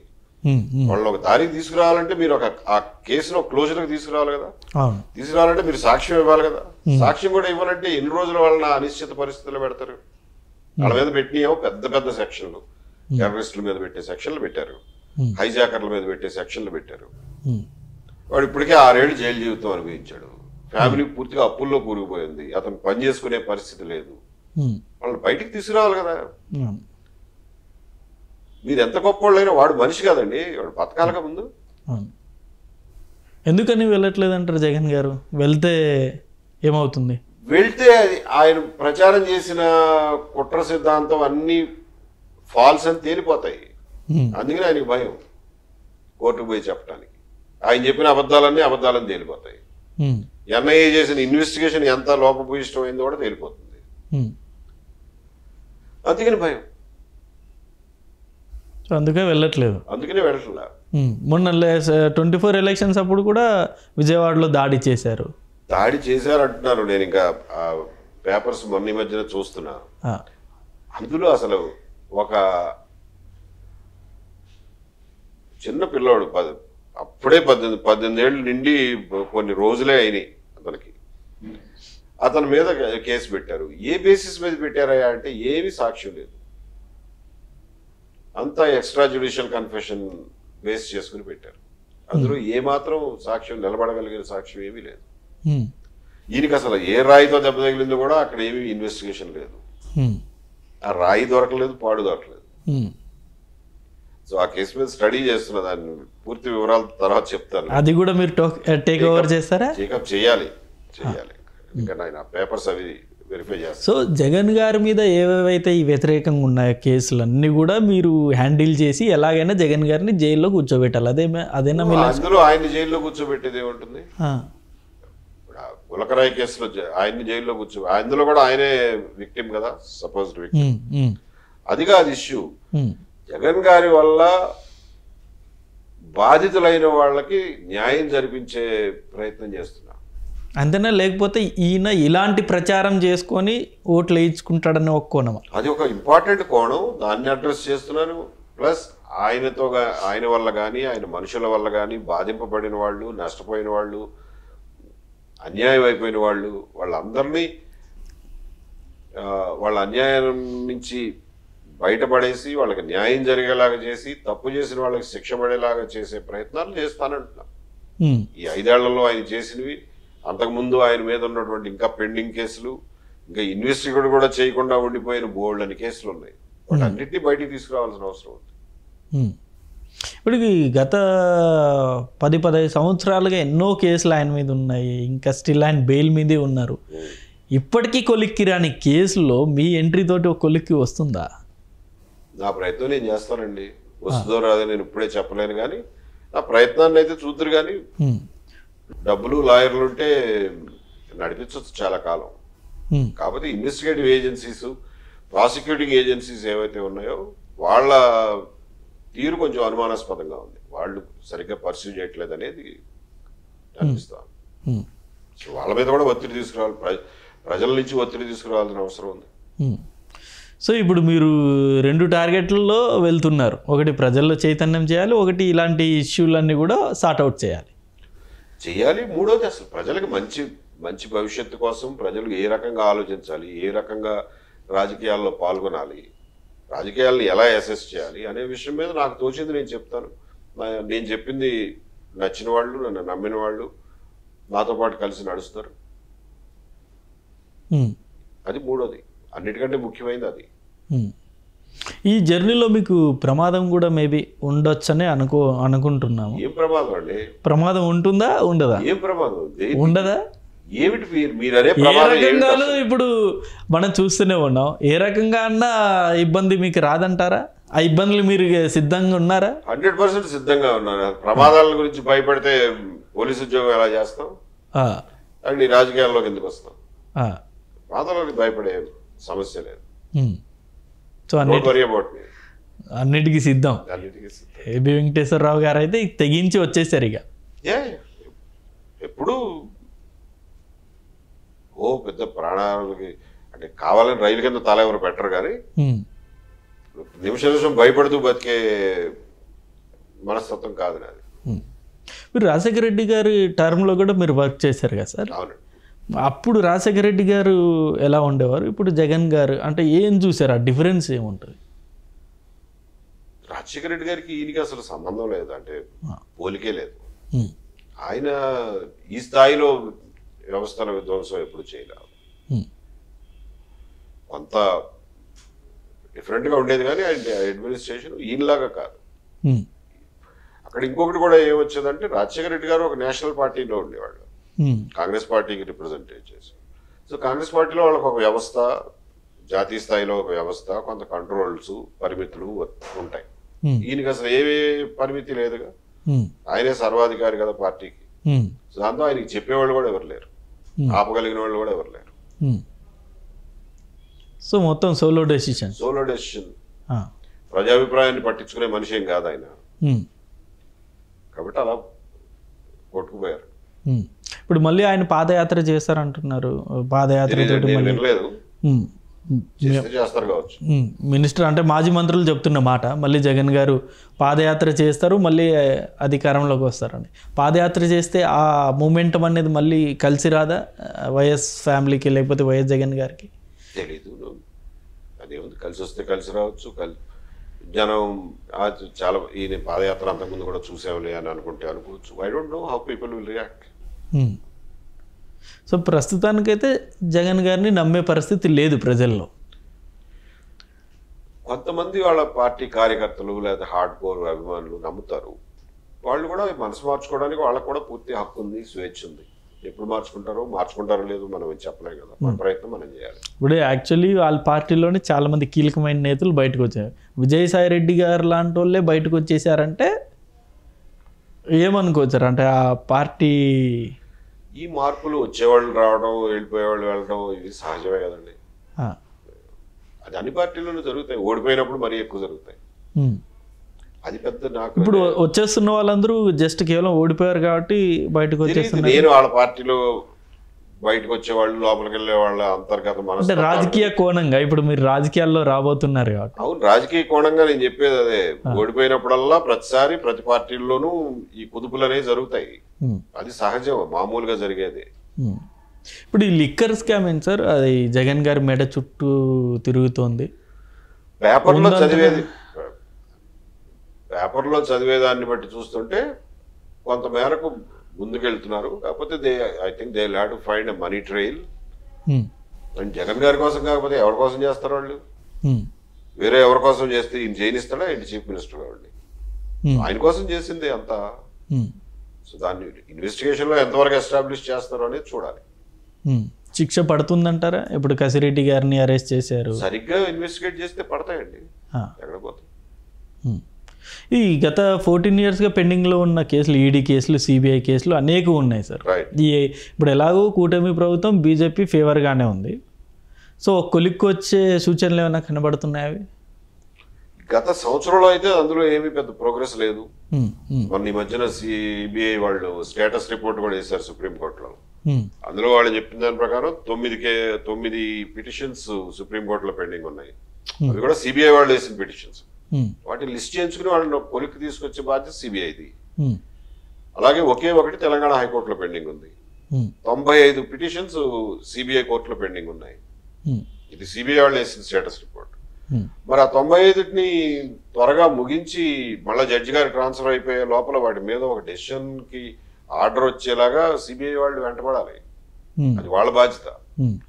వాళ్ళు ఒక దారికి తీసుకురావాలంటే మీరు ఆ కేసులో క్లోజర్కి తీసుకురావాలి కదా. తీసుకురావాలంటే మీరు సాక్ష్యం ఇవ్వాలి కదా. సాక్ష్యం కూడా ఇవ్వాలంటే ఎన్ని రోజులు వాళ్ళని అనిశ్చిత పరిస్థితుల్లో పెడతారు? వాళ్ళ మీద పెట్టినాయో పెద్ద పెద్ద సెక్షన్లు, టెర్రరిస్టుల మీద పెట్టే సెక్షన్లు పెట్టారు, హైజాకర్ల మీద పెట్టే సెక్షన్లు పెట్టారు. వాడు ఇప్పటికే 6 ఏళ్ళు జైలు జీవితం అనుభవించాడు. ఫ్యామిలీ పూర్తిగా అప్పుల్లో కూరుకుపోయింది. అతను పని చేసుకునే పరిస్థితి లేదు. వాళ్ళని బయటికి తీసుకురావాలి కదా. మీరు ఎంత గొప్పవాళ్ళైనా వాడు మనిషి కాదండి, వాడు బతకాలగా ముందు. ఎందుకని వెళ్ళట్లేదు అంటారు జగన్ గారు? వెళ్తే ఏమవుతుంది? వెళ్తే ఆయన ప్రచారం చేసిన కుట్ర సిద్ధాంతం అన్ని ఫాల్స్ అని తేలిపోతాయి. అందుకని ఆయనకి భయం కోర్టుకు పోయి చెప్పడానికి. ఆయన చెప్పిన అబద్ధాలని తేలిపోతాయి. ఎన్ఐఏ చేసిన ఇన్వెస్టిగేషన్ ఎంత లోపభూయిష్టమైందో కూడా తేలిపోతుంది. అందుకని భయం, అందుకే వెళ్ళట్లేదు. అందుకనే వెళ్ళట్లేదు. మొన్న 24 ఎలక్షన్స్ అప్పుడు కూడా విజయవాడలో దాడి చేశారు అంటున్నారు. నేను ఇంకా పేపర్స్ మొన్న ఈ మధ్యన చూస్తున్నా. అందులో అసలు ఒక చిన్న పిల్లోడు అప్పుడే 18 ఏళ్ళు నిండి కొన్ని రోజులే అయినాయి అతనికి. అతని మీద కేసు పెట్టారు. ఏ బేసిస్ మీద పెట్టారయ్యా అంటే ఏమీ సాక్ష్యం లేదు, అంతా ఎక్స్ట్రా జ్యుడిషియల్ కన్ఫెషన్ బేస్ చేసుకుని పెట్టారు. అందులో ఏమాత్రం సాక్ష్యం నిలబడగలిగిన సాక్ష్యం ఏమీ లేదు. ఈయనకి అసలు ఏ రాయితో దెబ్బ తగిలిందో కూడా అక్కడ ఏమీ ఇన్వెస్టిగేషన్ లేదు. ఆ రాయి దొరకలేదు, పాడు దొరకలేదు. సో ఆ కేసు మీద స్టడీ చేస్తున్న, దాన్ని పూర్తి వివరాలు తర్వాత చెప్తాను. అది కూడా మీరు టేక్ ఓవర్ చేస్తారా? టేకప్ చేయాలి. ఇంకా ఆయన పేపర్స్ అవి వెరిఫై చేస్తారు. సో జగన్ గారి మీద ఏవేవైతే ఈ వ్యతిరేకంగా ఉన్నాయో కేసులన్నీ కూడా మీరు హ్యాండిల్ చేసి ఎలాగైనా జగన్ గారిని జైల్లో కూర్చోబెట్టాలి. అదేనా? అందులో ఆయన జైల్లో కూర్చోబెట్టేది ఏముంటుంది? గులకరాయి కేసులో ఆయన్ని జైల్లో అందులో కూడా ఆయనే విక్టిమ్ కదా, సపోజ్డ్ విక్టిమ్. అది కాదు ఇష్యూ. జగన్ గారి వల్ల బాధితులైన వాళ్ళకి న్యాయం జరిపించే ప్రయత్నం చేస్తున్నారు అంతేనా? లేకపోతే ఈయన ఇలాంటి ప్రచారం చేసుకొని ఓట్లు వేయించుకుంటాడని ఒక కోణం, అది ఒక ఇంపార్టెంట్ కోణం, దాన్ని అడ్రస్ చేస్తున్నాను. ప్లస్ ఆయన వల్ల కానీ, ఆయన మనుషుల వల్ల కానీ బాధింపబడిన వాళ్ళు, నష్టపోయిన వాళ్ళు, అన్యాయం అయిపోయిన వాళ్ళు, వాళ్ళందరినీ వాళ్ళ అన్యాయం నుంచి బయటపడేసి వాళ్ళకి న్యాయం జరిగేలాగా చేసి, తప్పు చేసిన వాళ్ళకి శిక్ష పడేలాగా చేసే ప్రయత్నాలు చేస్తానంటున్నా. ఈ 5 ఏళ్లలో ఆయన చేసినవి, అంతకుముందు ఆయన మీద ఉన్నటువంటి ఇంకా పెండింగ్ కేసులు, ఇంకా ఇన్వెస్టిగేట్ కూడా చేయకుండా ఉండిపోయిన బోల్డ్ అని కేసులు ఉన్నాయి. వాటన్నిటినీ బయటికి తీసుకురావాల్సిన అవసరం ఉంది. ఇప్పుడు గత 10-15 సంవత్సరాలుగా ఎన్నో కేసులు ఆయన మీద ఉన్నాయి. ఇంకా స్టిల్ ఆయన బెయిల్ మీదే ఉన్నారు. ఇప్పటికీ కొలిక్కి రాని కేసులో మీ ఎంట్రీ తోటి ఒక కొలిక్కి వస్తుందా? నా ప్రయత్నం నేను చేస్తానండి. వస్తుందో రాదో నేను ఇప్పుడే చెప్పలేను, కానీ నా ప్రయత్నాన్ని అయితే చూద్దరు. కానీ డబ్బులు, లాయర్లు ఉంటే నడిపించవచ్చు చాలా కాలం. కాకపోతే ఇన్వెస్టిగేటివ్ ఏజెన్సీస్, ప్రాసిక్యూటింగ్ ఏజెన్సీస్ ఏవైతే ఉన్నాయో వాళ్ళ తీరు కొంచెం అనుమానాస్పదంగా ఉంది. వాళ్ళు సరిగ్గా పర్సూ చేయట్లేదు అనేది అనిపిస్తాను. సో వాళ్ళ మీద కూడా ఒత్తిడి తీసుకురావాలి, ప్రజల నుంచి ఒత్తిడి తీసుకురావాల్సిన అవసరం ఉంది. సో ఇప్పుడు మీరు 2 టార్గెట్లలో వెళ్తున్నారు. ఒకటి ప్రజల్లో చైతన్యం చేయాలి, ఒకటి ఇలాంటి ఇష్యూలన్నీ కూడా సార్ట్అవుట్ చేయాలి. మూడోది అసలు ప్రజలకు మంచి భవిష్యత్తు కోసం ప్రజలు ఏ రకంగా ఆలోచించాలి, ఏ రకంగా రాజకీయాల్లో పాల్గొనాలి, రాజకీయాలను ఎలా అసెస్ చేయాలి అనే విషయం మీద నాకు తోచింది నేను చెప్తాను. నేను చెప్పింది నచ్చిన వాళ్ళు, నన్ను నమ్మిన వాళ్ళు నాతో పాటు కలిసి నడుస్తారు. అది మూడోది, అన్నిటికంటే ముఖ్యమైనది అది. ఈ జర్నీలో మీకు ప్రమాదం కూడా మేబీ ఉండొచ్చని అనుకుంటున్నాము. ఏం ప్రమాదం అండి? ప్రమాదం ఉంటుందా, ఉండదా? ఏం ప్రమాదం ఉండదా? ఏమిటి మీరనే ప్రమాదం? ఇప్పుడు మనం చూస్తూనే ఉన్నాం. ఏ రకంగా అన్నా ఇబ్బంది మీకు రాదంటారా? ఆ ఇబ్బందులు మీరు సిద్ధంగా ఉన్నారా? 100% సిద్ధంగా ఉన్నాను. ప్రమాదాల గురించి భయపడితే పోలీసు ఉద్యోగం ఎలా చేస్తాం? అండ్ ఈ రాజకీయాల్లోకి ఎందుకు వస్తాం? ప్రమాదాలకి భయపడే సమస్య లేదు. సో అన్నిటికీ సిద్ధం. ఏబి వెంకటేశ్వరరావు గారు అయితే తెగించి వచ్చేసారు. ఇక ఎప్పుడు పెద్ద ప్రాణాలకి అంటే కావాలని రైలు కింద తల ఎవరు పెట్టరు, కానీ నిమిషం భయపడుతూ బతికే మనస్తత్వం కాదు నాది. మీరు రాజశేఖర రెడ్డి గారి టర్మ్లో కూడా మీరు వర్క్ చేశారు కదా సార్? అవునండి. అప్పుడు రాజశేఖర రెడ్డి గారు ఎలా ఉండేవారు, ఇప్పుడు జగన్ గారు అంటే ఏం చూసారు? ఆ డిఫరెన్స్ ఏముంటుంది? రాజశేఖర రెడ్డి గారికి ఈయనకి అసలు సంబంధం లేదు, అంటే పోలికే లేదు. ఆయన ఈ స్థాయిలో వ్యవస్థల విధ్వంసం ఎప్పుడు చేయలేదు. కొంత డిఫరెంట్గా ఉండేది, కానీ ఆయన అడ్మినిస్ట్రేషన్ ఈయనలాగా కాదు. అక్కడ ఇంకొకటి కూడా ఏమొచ్చేదంటే రాజశేఖర రెడ్డి గారు ఒక నేషనల్ పార్టీలో ఉండేవాళ్ళు, కాంగ్రెస్ పార్టీకి రిప్రజెంటేట్ చేసి. సో కాంగ్రెస్ పార్టీలో వాళ్ళకి ఒక వ్యవస్థ, జాతీయ స్థాయిలో ఒక వ్యవస్థ, కొంత కంట్రోల్స్, పరిమితులు ఉంటాయి. ఈయనకి అసలు ఏ పరిమితి లేదుగా, ఆయనే సర్వాధికారి కదా పార్టీకి. సో దాంతో ఆయనకి చెప్పేవాళ్ళు కూడా ఎవరు లేరు, ఆపగలిగిన వాళ్ళు కూడా ఎవరు లేరు. సో మొత్తం సోలో డెసిషన్. ప్రజాభిప్రాయాన్ని పట్టించుకునే మనిషి ఏం కాదు ఆయన, కాబట్టి అలా కొట్టుకుపోయారు. ఇప్పుడు మళ్ళీ ఆయన పాదయాత్ర చేస్తారంటున్నారు. పాదయాత్ర వినలేదు. చేస్తారు కావచ్చు. మినిస్టర్ అంటే మాజీ మంత్రులు చెప్తున్న మాట, మళ్ళీ జగన్ గారు పాదయాత్ర చేస్తారు, మళ్ళీ అధికారంలోకి వస్తారండి. పాదయాత్ర చేస్తే ఆ మూమెంటం అనేది మళ్ళీ కలిసి రాదా వైఎస్ ఫ్యామిలీకి, లేకపోతే వైఎస్ జగన్ గారికి? తెలీదు, అదేముంది, కలిసి వస్తే కలిసి రావచ్చు. జనం చాలా ఈయన పాదయాత్ర అంతకుముందు కూడా చూసావులే అని అనుకోవచ్చు. I don't know how people will react. So ప్రస్తుతానికైతే జగన్ గారిని నమ్మే పరిస్థితి లేదు ప్రజల్లో. కొంతమంది వాళ్ళ పార్టీ కార్యకర్తలు లేదా హార్డ్ కోర్ అభిమానులు నమ్ముతారు. వాళ్ళు కూడా మనసు మార్చుకోవడానికి వాళ్ళకు కూడా పూర్తి హక్కు ఉంది, స్వేచ్ఛ ఉంది. ఎప్పుడు మార్చుకుంటారో లేదు మనం చెప్పలేం కదా. మన ప్రయత్నం మనం చేయాలి. ఇప్పుడు యాక్చువల్లీ వాళ్ళ పార్టీలోనే చాలా మంది కీలకమైన నేతలు బయటకు వచ్చారు. విజయసాయి రెడ్డి గారు లాంటి వాళ్ళే బయటకు వచ్చేసారంటే ఏమనుకోవచ్చారు? అంటే ఆ పార్టీ ఈ మార్పులు వచ్చేవాళ్ళు రావడం, వెళ్ళిపోయేవాళ్ళు వెళ్ళడం ఇది సహజమే కదండి. అది అన్ని పార్టీలోనూ జరుగుతాయి. ఓడిపోయినప్పుడు మరీ ఎక్కువ జరుగుతాయి. అది పెద్ద నాకు ఇప్పుడు వచ్చేస్తున్న వాళ్ళందరూ జస్ట్ కేవలం ఓడిపోయారు కాబట్టి బయటకు వచ్చేస్తున్నారు. నేను వాళ్ళ పార్టీలో బయటకు వచ్చేవాళ్ళు, లోపలికి వెళ్ళే వాళ్ళ అంతర్గత మనసు, రాజకీయ కోణంగా ఇప్పుడు మీరు రాజకీయాల్లో రాబోతున్నారు కాబట్టి. అవును, రాజకీయ కోణంగా నేను చెప్పేది అదే. ఓడిపోయినప్పుడల్లా ప్రతిసారి ప్రతి పార్టీల్లోనూ ఈ కుదుపులు అనేవి జరుగుతాయి. అది సహజం, మామూలుగా జరిగేది. ఇప్పుడు ఈ లిక్కర్ స్కామ్ ఏంటి సార్? అది జగన్ గారి మెడ చుట్టూ తిరుగుతోంది. పేపర్లో చదివేదాన్ని బట్టి చూస్తుంటే కొంతమేరకు ముందుకెళ్తున్నారు. కాకపోతే I think they have to find a money trail. And Jagan గారి కోసం కాకపోతే ఎవరి కోసం చేస్తారు వాళ్ళు? వేరే ఎవరి కోసం చేస్తే ఈయన చేయనిస్తాడా ఏంటి చీఫ్ మినిస్టర్ వాళ్ళని? ఆయన కోసం చేసింది అంతా. సో దాన్ని ఇన్వెస్టిగేషన్ లో ఎంతవరకు ఎస్టాబ్లిష్ చేస్తారో అనేది చూడాలి. శిక్ష పడుతుందంటారా? ఇప్పుడు కసిరెడ్డి గారిని అరెస్ట్ చేశారు. సరిగ్గా ఇన్వెస్టిగేట్ చేస్తే పడతాయండి, ఎక్కడ పోతాయి. ఈ గత 14 yearsగా పెండింగ్లో ఉన్న కేసులు, ఈడీ కేసులు, సిబిఐ కేసులు అనేక ఉన్నాయి సార్. ఇప్పుడు ఎలాగో కూటమి ప్రభుత్వం బీజేపీ ఫేవర్గానే ఉంది. సో కొలిక్కి వచ్చే సూచనలు ఏమైనా కనబడుతున్నాయి? అవి గత సంవత్సరంలో అయితే అందులో ఏమీ పెద్ద ప్రోగ్రెస్ లేదు. మొన్న ఈ మధ్యన సిబిఐ వాళ్ళు స్టేటస్ రిపోర్ట్ కూడా వేశారు సుప్రీంకోర్టులో. అందులో వాళ్ళు చెప్పిన దాని ప్రకారం 9 పిటిషన్స్ సుప్రీంకోర్టులో పెండింగ్ ఉన్నాయి. అవి కూడా సిబిఐ వాళ్ళు వేసిన పిటిషన్స్. వాటిని లిస్ట్ చేయించుకుని వాళ్ళని కొలిక్కి తీసుకొచ్చే బాధ్యత సిబిఐది. అలాగే ఒకే ఒకటి తెలంగాణ హైకోర్టులో పెండింగ్ ఉంది. 95 పిటిషన్స్ సిబిఐ కోర్టులో పెండింగ్ ఉన్నాయి. ఇది సిబిఐ వాళ్ళు వేసిన స్టేటస్ రిపోర్ట్. మరి ఆ 95ని త్వరగా ముగించి మళ్ళీ జడ్జి గారు ట్రాన్స్ఫర్ అయిపోయే లోపల వాటి మీద ఒక డెసిషన్ కి ఆర్డర్ వచ్చేలాగా సిబిఐ వాళ్ళు వెంటబడాలి. అది వాళ్ళ బాధ్యత.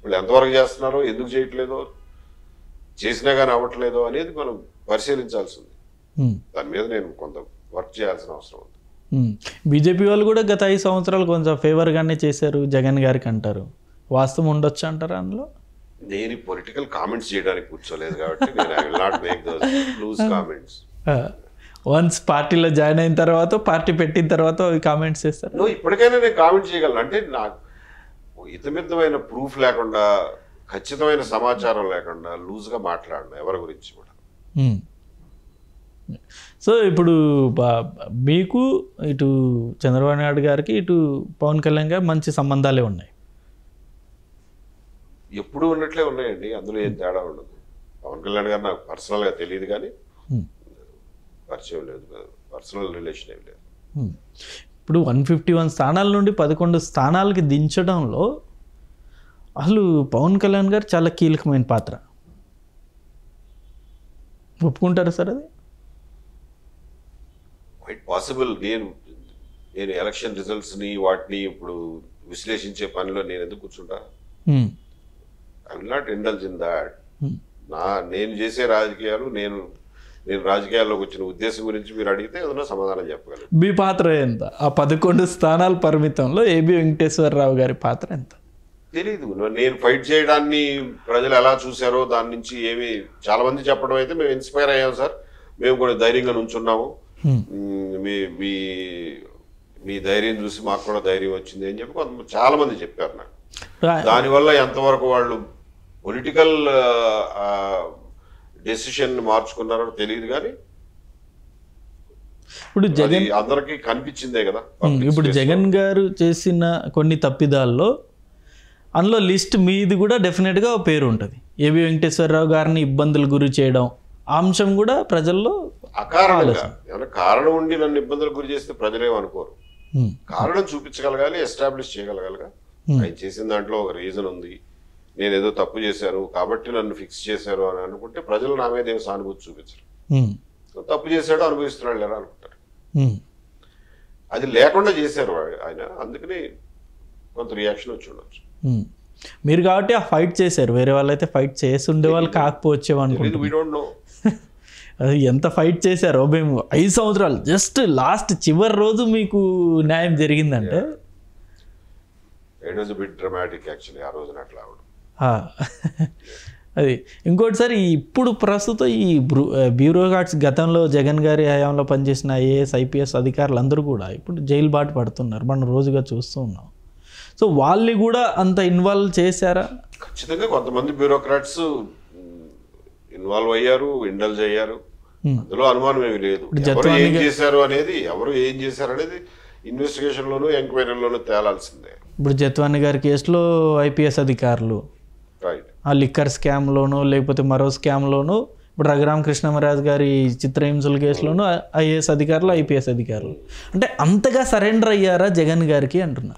వాళ్ళు ఎంతవరకు చేస్తున్నారో, ఎందుకు చేయట్లేదో, చేసినా కానీ అవ్వట్లేదో అనేది మనం పరిశీలించాల్సి ఉంది. దాని మీద నేను కొంత వర్క్ చేయాల్సిన అవసరం ఉంది. బీజేపీ వాళ్ళు కూడా గత 5 సంవత్సరాలు కొంచెం ఫేవర్గానే చేశారు జగన్ గారికి అంటారు. వాస్తవం ఉండొచ్చు అంటారా అందులో? నేను పొలిటికల్ కామెంట్స్ చేయడానికి కూర్చోలేదు కాబట్టి నేను I will not make those loose comments. Once పార్టీలో జాయిన్ అయిన తర్వాత, పార్టీ పెట్టిన తర్వాత అవి కామెంట్స్ చేస్తారు. ఇప్పటికైనా నేను కామెంట్ చేయగలను. అంటే నాకు ఇతమితమైన ప్రూఫ్ లేకుండా, ఖచ్చితమైన సమాచారం లేకుండా లూజ్గా మాట్లాడను ఎవరి గురించి కూడా. సో ఇప్పుడు మీకు ఇటు చంద్రబాబు నాయుడు గారికి, ఇటు పవన్ కళ్యాణ్ గారు మంచి సంబంధాలే ఉన్నాయి. ఎప్పుడు ఉన్నట్లే ఉన్నాయండి, అందులో ఏం తేడా ఉండదు. పవన్ కళ్యాణ్ గారు నాకు పర్సనల్గా తెలియదు, కానీ పరిచయం లేదు, పర్సనల్ రిలేషన్ ఏం లేదు. ఇప్పుడు 151 స్థానాల నుండి 11 స్థానాలకి దించడంలో అసలు పవన్ కళ్యాణ్ గారు చాలా కీలకమైన పాత్ర. ఒప్పుకుంటారు సార్ అది? Quite possible. నేను ఎలక్షన్ రిజల్ట్స్ని వాటిని ఇప్పుడు విశ్లేషించే పనిలో నేను ఎందుకు కూర్చుంటా? I will not indulge in that. నేను చేసే రాజకీయాలు, నేను రాజకీయాల్లోకి వచ్చిన ఉద్దేశం గురించి మీరు అడిగితే ఏదైనా సమాధానం చెప్పగలను. మీ పాత్ర ఎంత? ఆ 11 స్థానాల పరిమితంలో ఏబి వెంకటేశ్వరరావు గారి పాత్ర ఎంత? తెలీదు. నేను ఫైట్ చేయడాన్ని ప్రజలు ఎలా చూశారో దాని నుంచి ఏమి చాలా మంది చెప్పడం అయితే మేము ఇన్స్పైర్ అయ్యాం సార్, మేము కూడా ధైర్యంగా నుంచున్నాము, మీ ధైర్యం చూసి మాకు కూడా ధైర్యం వచ్చింది అని చెప్పి చాలా మంది చెప్పారు నాకు. దానివల్ల ఎంతవరకు వాళ్ళు పొలిటికల్ డెసిషన్ మార్చుకున్నారో తెలియదు, కానీ ఇప్పుడు జగన్ అందరికీ కనిపించిందే కదా. ఇప్పుడు జగన్ గారు చేసిన కొన్ని తప్పిదాల్లో అందులో లిస్ట్ మీది కూడా డెఫినెట్గా పేరు ఉంటుంది. ఏబి వెంకటేశ్వరరావు గారిని ఇబ్బందులు గురి చేయడం ఆ అంశం కూడా ప్రజల్లో అకారణంగా ఏమైనా కారణం ఉండి నన్ను ఇబ్బందులకు గురి చేస్తే ప్రజలేమనుకోరు. కారణం చూపించగలగాలి, ఎస్టాబ్లిష్ చేయగలగాలిగా. ఆయన చేసిన దాంట్లో ఒక రీజన్ ఉంది, నేను ఏదో తప్పు చేశాను కాబట్టి నన్ను ఫిక్స్ చేశారు అని అనుకుంటే ప్రజలు నా మీద ఏం సానుభూతి చూపించరు. తప్పు చేశాడో అనుభవిస్తున్నాడు ఎలా అనుకుంటారు. అది లేకుండా చేశారు ఆయన, అందుకని కొంత రియాక్షన్ వచ్చి ఉండొచ్చు. మీరు కాబట్టి ఆ ఫైట్ చేశారు, వేరే వాళ్ళైతే ఫైట్ చేసి ఉండేవాళ్ళు కాకపోవచ్చేమో అనుకుంటున్నాను. అది ఎంత ఫైట్ చేశారో మేము 5 సంవత్సరాలు జస్ట్ లాస్ట్ చివరి రోజు మీకు న్యాయం జరిగిందంటే అది. ఇంకోటిసారి ఇప్పుడు ప్రస్తుతం ఈ బ్యూరోక్రాట్స్ గతంలో జగన్ గారి హయాంలో పనిచేసిన ఐఏఎస్ ఐపీఎస్ అధికారులు అందరూ కూడా ఇప్పుడు జైలు బాట పడుతున్నారు, మనం రోజుగా చూస్తూ ఉన్నాం. సో వాళ్ళు కూడా అంత ఇన్వాల్వ్ చేశారా? ఖచ్చితంగా కొంతమంది బ్యూరోక్రాట్స్ ఇన్వాల్వ్ అయ్యారు, ఇండల్జ్ అయ్యారు, అందులో అనుమానం ఏమి లేదు. ఎవరు ఏం చేశారు అనేది ఇన్వెస్టిగేషన్ లోను ఎంక్వైరీలోనూ తేలాల్సిందే. ఇప్పుడు జత్వాని గారి కేసులో ఐపీఎస్ అధికారులు, ఆ లిక్కర్ స్కామ్లోనూ లేకపోతే మరో స్కామ్లోనూ, ఇప్పుడు రఘురామ కృష్ణమరాజు గారి చిత్రహింసల కేసులోనూ ఐఏఎస్ అధికారులు ఐపీఎస్ అధికారులు. అంటే అంతగా సరెండర్ అయ్యారా జగన్ గారికి అంటున్నా?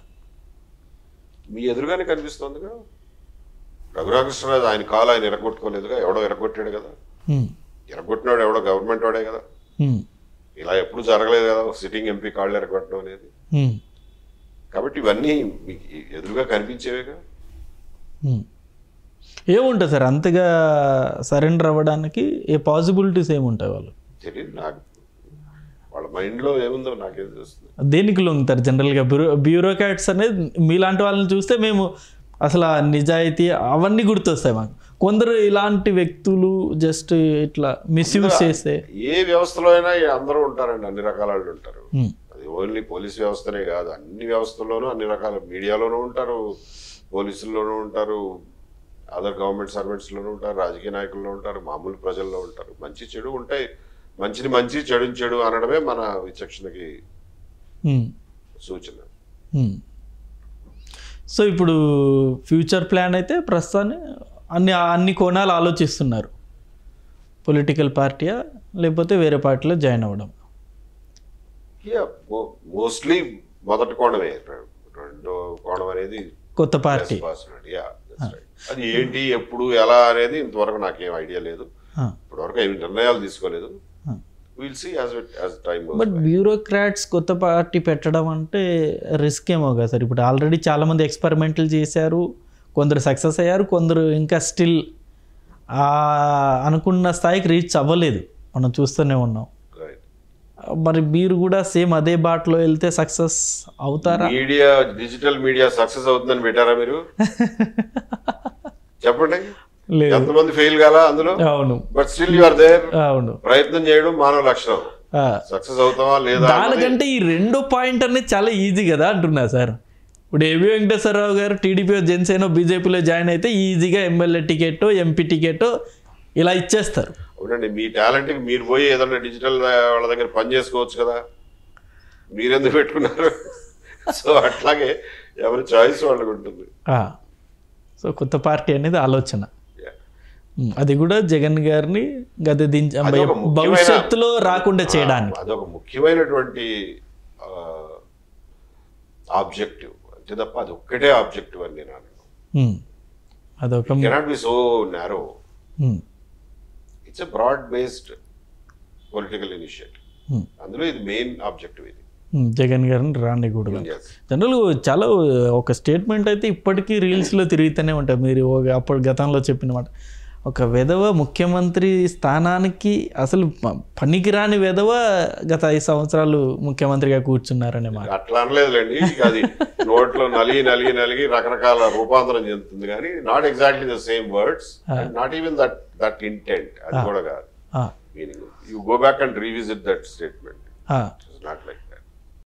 మీ ఎదురుగానే కనిపిస్తుందిగా. రఘురామకృష్ణరాజు ఆయన కాలు ఆయన ఎరగొట్టుకోలేదుగా, ఎవడో ఎరగొట్టాడు కదా. ఎరగొట్టినాడు ఎవడో గవర్నమెంట్ వాడే కదా. ఇలా ఎప్పుడు జరగలేదు కదా సిట్టింగ్ ఎంపీ కాళ్ళు ఎరగొట్టడం అనేది. కాబట్టి ఇవన్నీ మీకు ఎదురుగా కనిపించేవేగా. ఏముంటుంది సార్ అంతగా సరెండర్ అవ్వడానికి? ఏ పాసిబిలిటీస్ ఏముంటాయి వాళ్ళు? తెలియదు నాకు, వాళ్ళ మైండ్లో ఏముందో నాకేం తెలుస్తుంది. దేనికి లొంగుతారు జనరల్గా బ్యూరోక్రాట్స్ అనేది? మీలాంటి వాళ్ళని చూస్తే మేము అసలు ఆ నిజాయితీ అవన్నీ గుర్తొస్తాయి మాకు. కొందరు ఇలాంటి వ్యక్తులు జస్ట్ ఇట్లా మిస్యూజ్ చేస్తే ఏ వ్యవస్థలో అయినా అందరూ ఉంటారండి, అన్ని రకాల వాళ్ళు ఉంటారు. అది ఓన్లీ పోలీస్ వ్యవస్థనే కాదు, అన్ని వ్యవస్థల్లోనూ అన్ని రకాల మీడియాలోనూ ఉంటారు, పోలీసుల్లోనూ ఉంటారు, అదర్ గవర్నమెంట్ సర్వెంట్స్లోనూ ఉంటారు, రాజకీయ నాయకుల్లో ఉంటారు, మామూలు ప్రజల్లో ఉంటారు. మంచి చెడు ఉంటాయి, మంచిని మంచి చెడుని చెడు అనడమే మన విచక్షణకి సూచన. సో ఇప్పుడు ఫ్యూచర్ ప్లాన్ అయితే ప్రస్తుతాన్ని అన్ని కోణాలు ఆలోచిస్తున్నారు. పొలిటికల్ పార్టీయా లేకపోతే వేరే పార్టీలో జాయిన్ అవ్వడం? మోస్ట్లీ మొదటి కోణమే, రెండో కోణం అనేది కొత్త పార్టీ. అది ఏంటి ఎప్పుడు ఎలా అనేది ఇంతవరకు నాకేం ఐడియా లేదు, ఇప్పటివరకు ఏమి నిర్ణయాలు తీసుకోలేదు. బట్ బ్యూరోక్రాట్స్ కొత్త పార్టీ పెట్టడం అంటే రిస్క్ ఏమో కదా సార్? ఇప్పుడు ఆల్రెడీ చాలామంది ఎక్స్పెరిమెంట్లు చేశారు, కొందరు సక్సెస్ అయ్యారు, కొందరు ఇంకా స్టిల్ అనుకున్న స్థాయికి రీచ్ అవ్వలేదు, మనం చూస్తూనే ఉన్నాం. మరి మీరు కూడా సేమ్ అదే బాటలో వెళ్తే సక్సెస్ అవుతారా? మీడియా, డిజిటల్ మీడియా సక్సెస్ అవుతుందని పెట్టారా మీరు? చెప్పండి, ఎంతమంది ఫెయిల్ కాలా అందులో? అవును, but still you are there. అవును, ప్రయత్నం చేయడం మానవ లక్షణం. సక్సెస్ అవుతావా లేదా దానికంటే ఈ రెండో పాయింట్ అనేది చాలా ఈజీ కదా అంటున్నా సార్. ఇప్పుడు ఏబి వెంకటేశ్వరరావు గారు టీడీపీ జనసేన బీజేపీలో జాయిన్ అయితే ఈజీగా ఎమ్మెల్యే టికెట్ ఎంపీ టికెట్ ఇలా ఇచ్చేస్తారు. అవునండి, మీ టాలెంట్కి మీరు పోయి ఏదన్నా డిజిటల్ వాళ్ళ దగ్గర పని చేసుకోవచ్చు కదా, మీరెందుకు పెట్టుకున్నారు? సో అట్లాగే ఎవరి చాయిస్ వాళ్ళకి ఉంటుంది. సో కొత్త పార్టీ అనేది ఆలోచన, అది కూడా జగన్ గారిని గద్దె భవిష్యత్తులో రాకుండా చేయడానికి అదొక ముఖ్యమైనటువంటి ఆబ్జెక్టివ్ అంతే తప్ప అది ఒక్కటే ఆబ్జెక్టివ్ అని నేను అన్నాను. అదొక cannot be so narrow. It's a broad based political initiative, అందులో ఇది మెయిన్ ఆబ్జెక్టివ్. ఇది జగన్ గారిని రానికూడదు. జనరల్గా చాలా ఒక స్టేట్మెంట్ అయితే ఇప్పటికీ రీల్స్లో తిరుగుతూనే ఉంటాయి. మీరు అప్పుడు గతంలో చెప్పిన మాట, ఒక వెధవ ముఖ్యమంత్రి స్థానానికి అసలు పనికిరాని వెధవ గత 5 సంవత్సరాలు ముఖ్యమంత్రిగా కూర్చున్నారనే మాట. అట్లా అనలేదులేండి, అది నోట్లో నలిగి రకరకాల రూపాంతరం చెందుతుంది కానీ not exactly the same words, not even that intent. అది కూడా కాదు meaning. You go back and revisit that statement.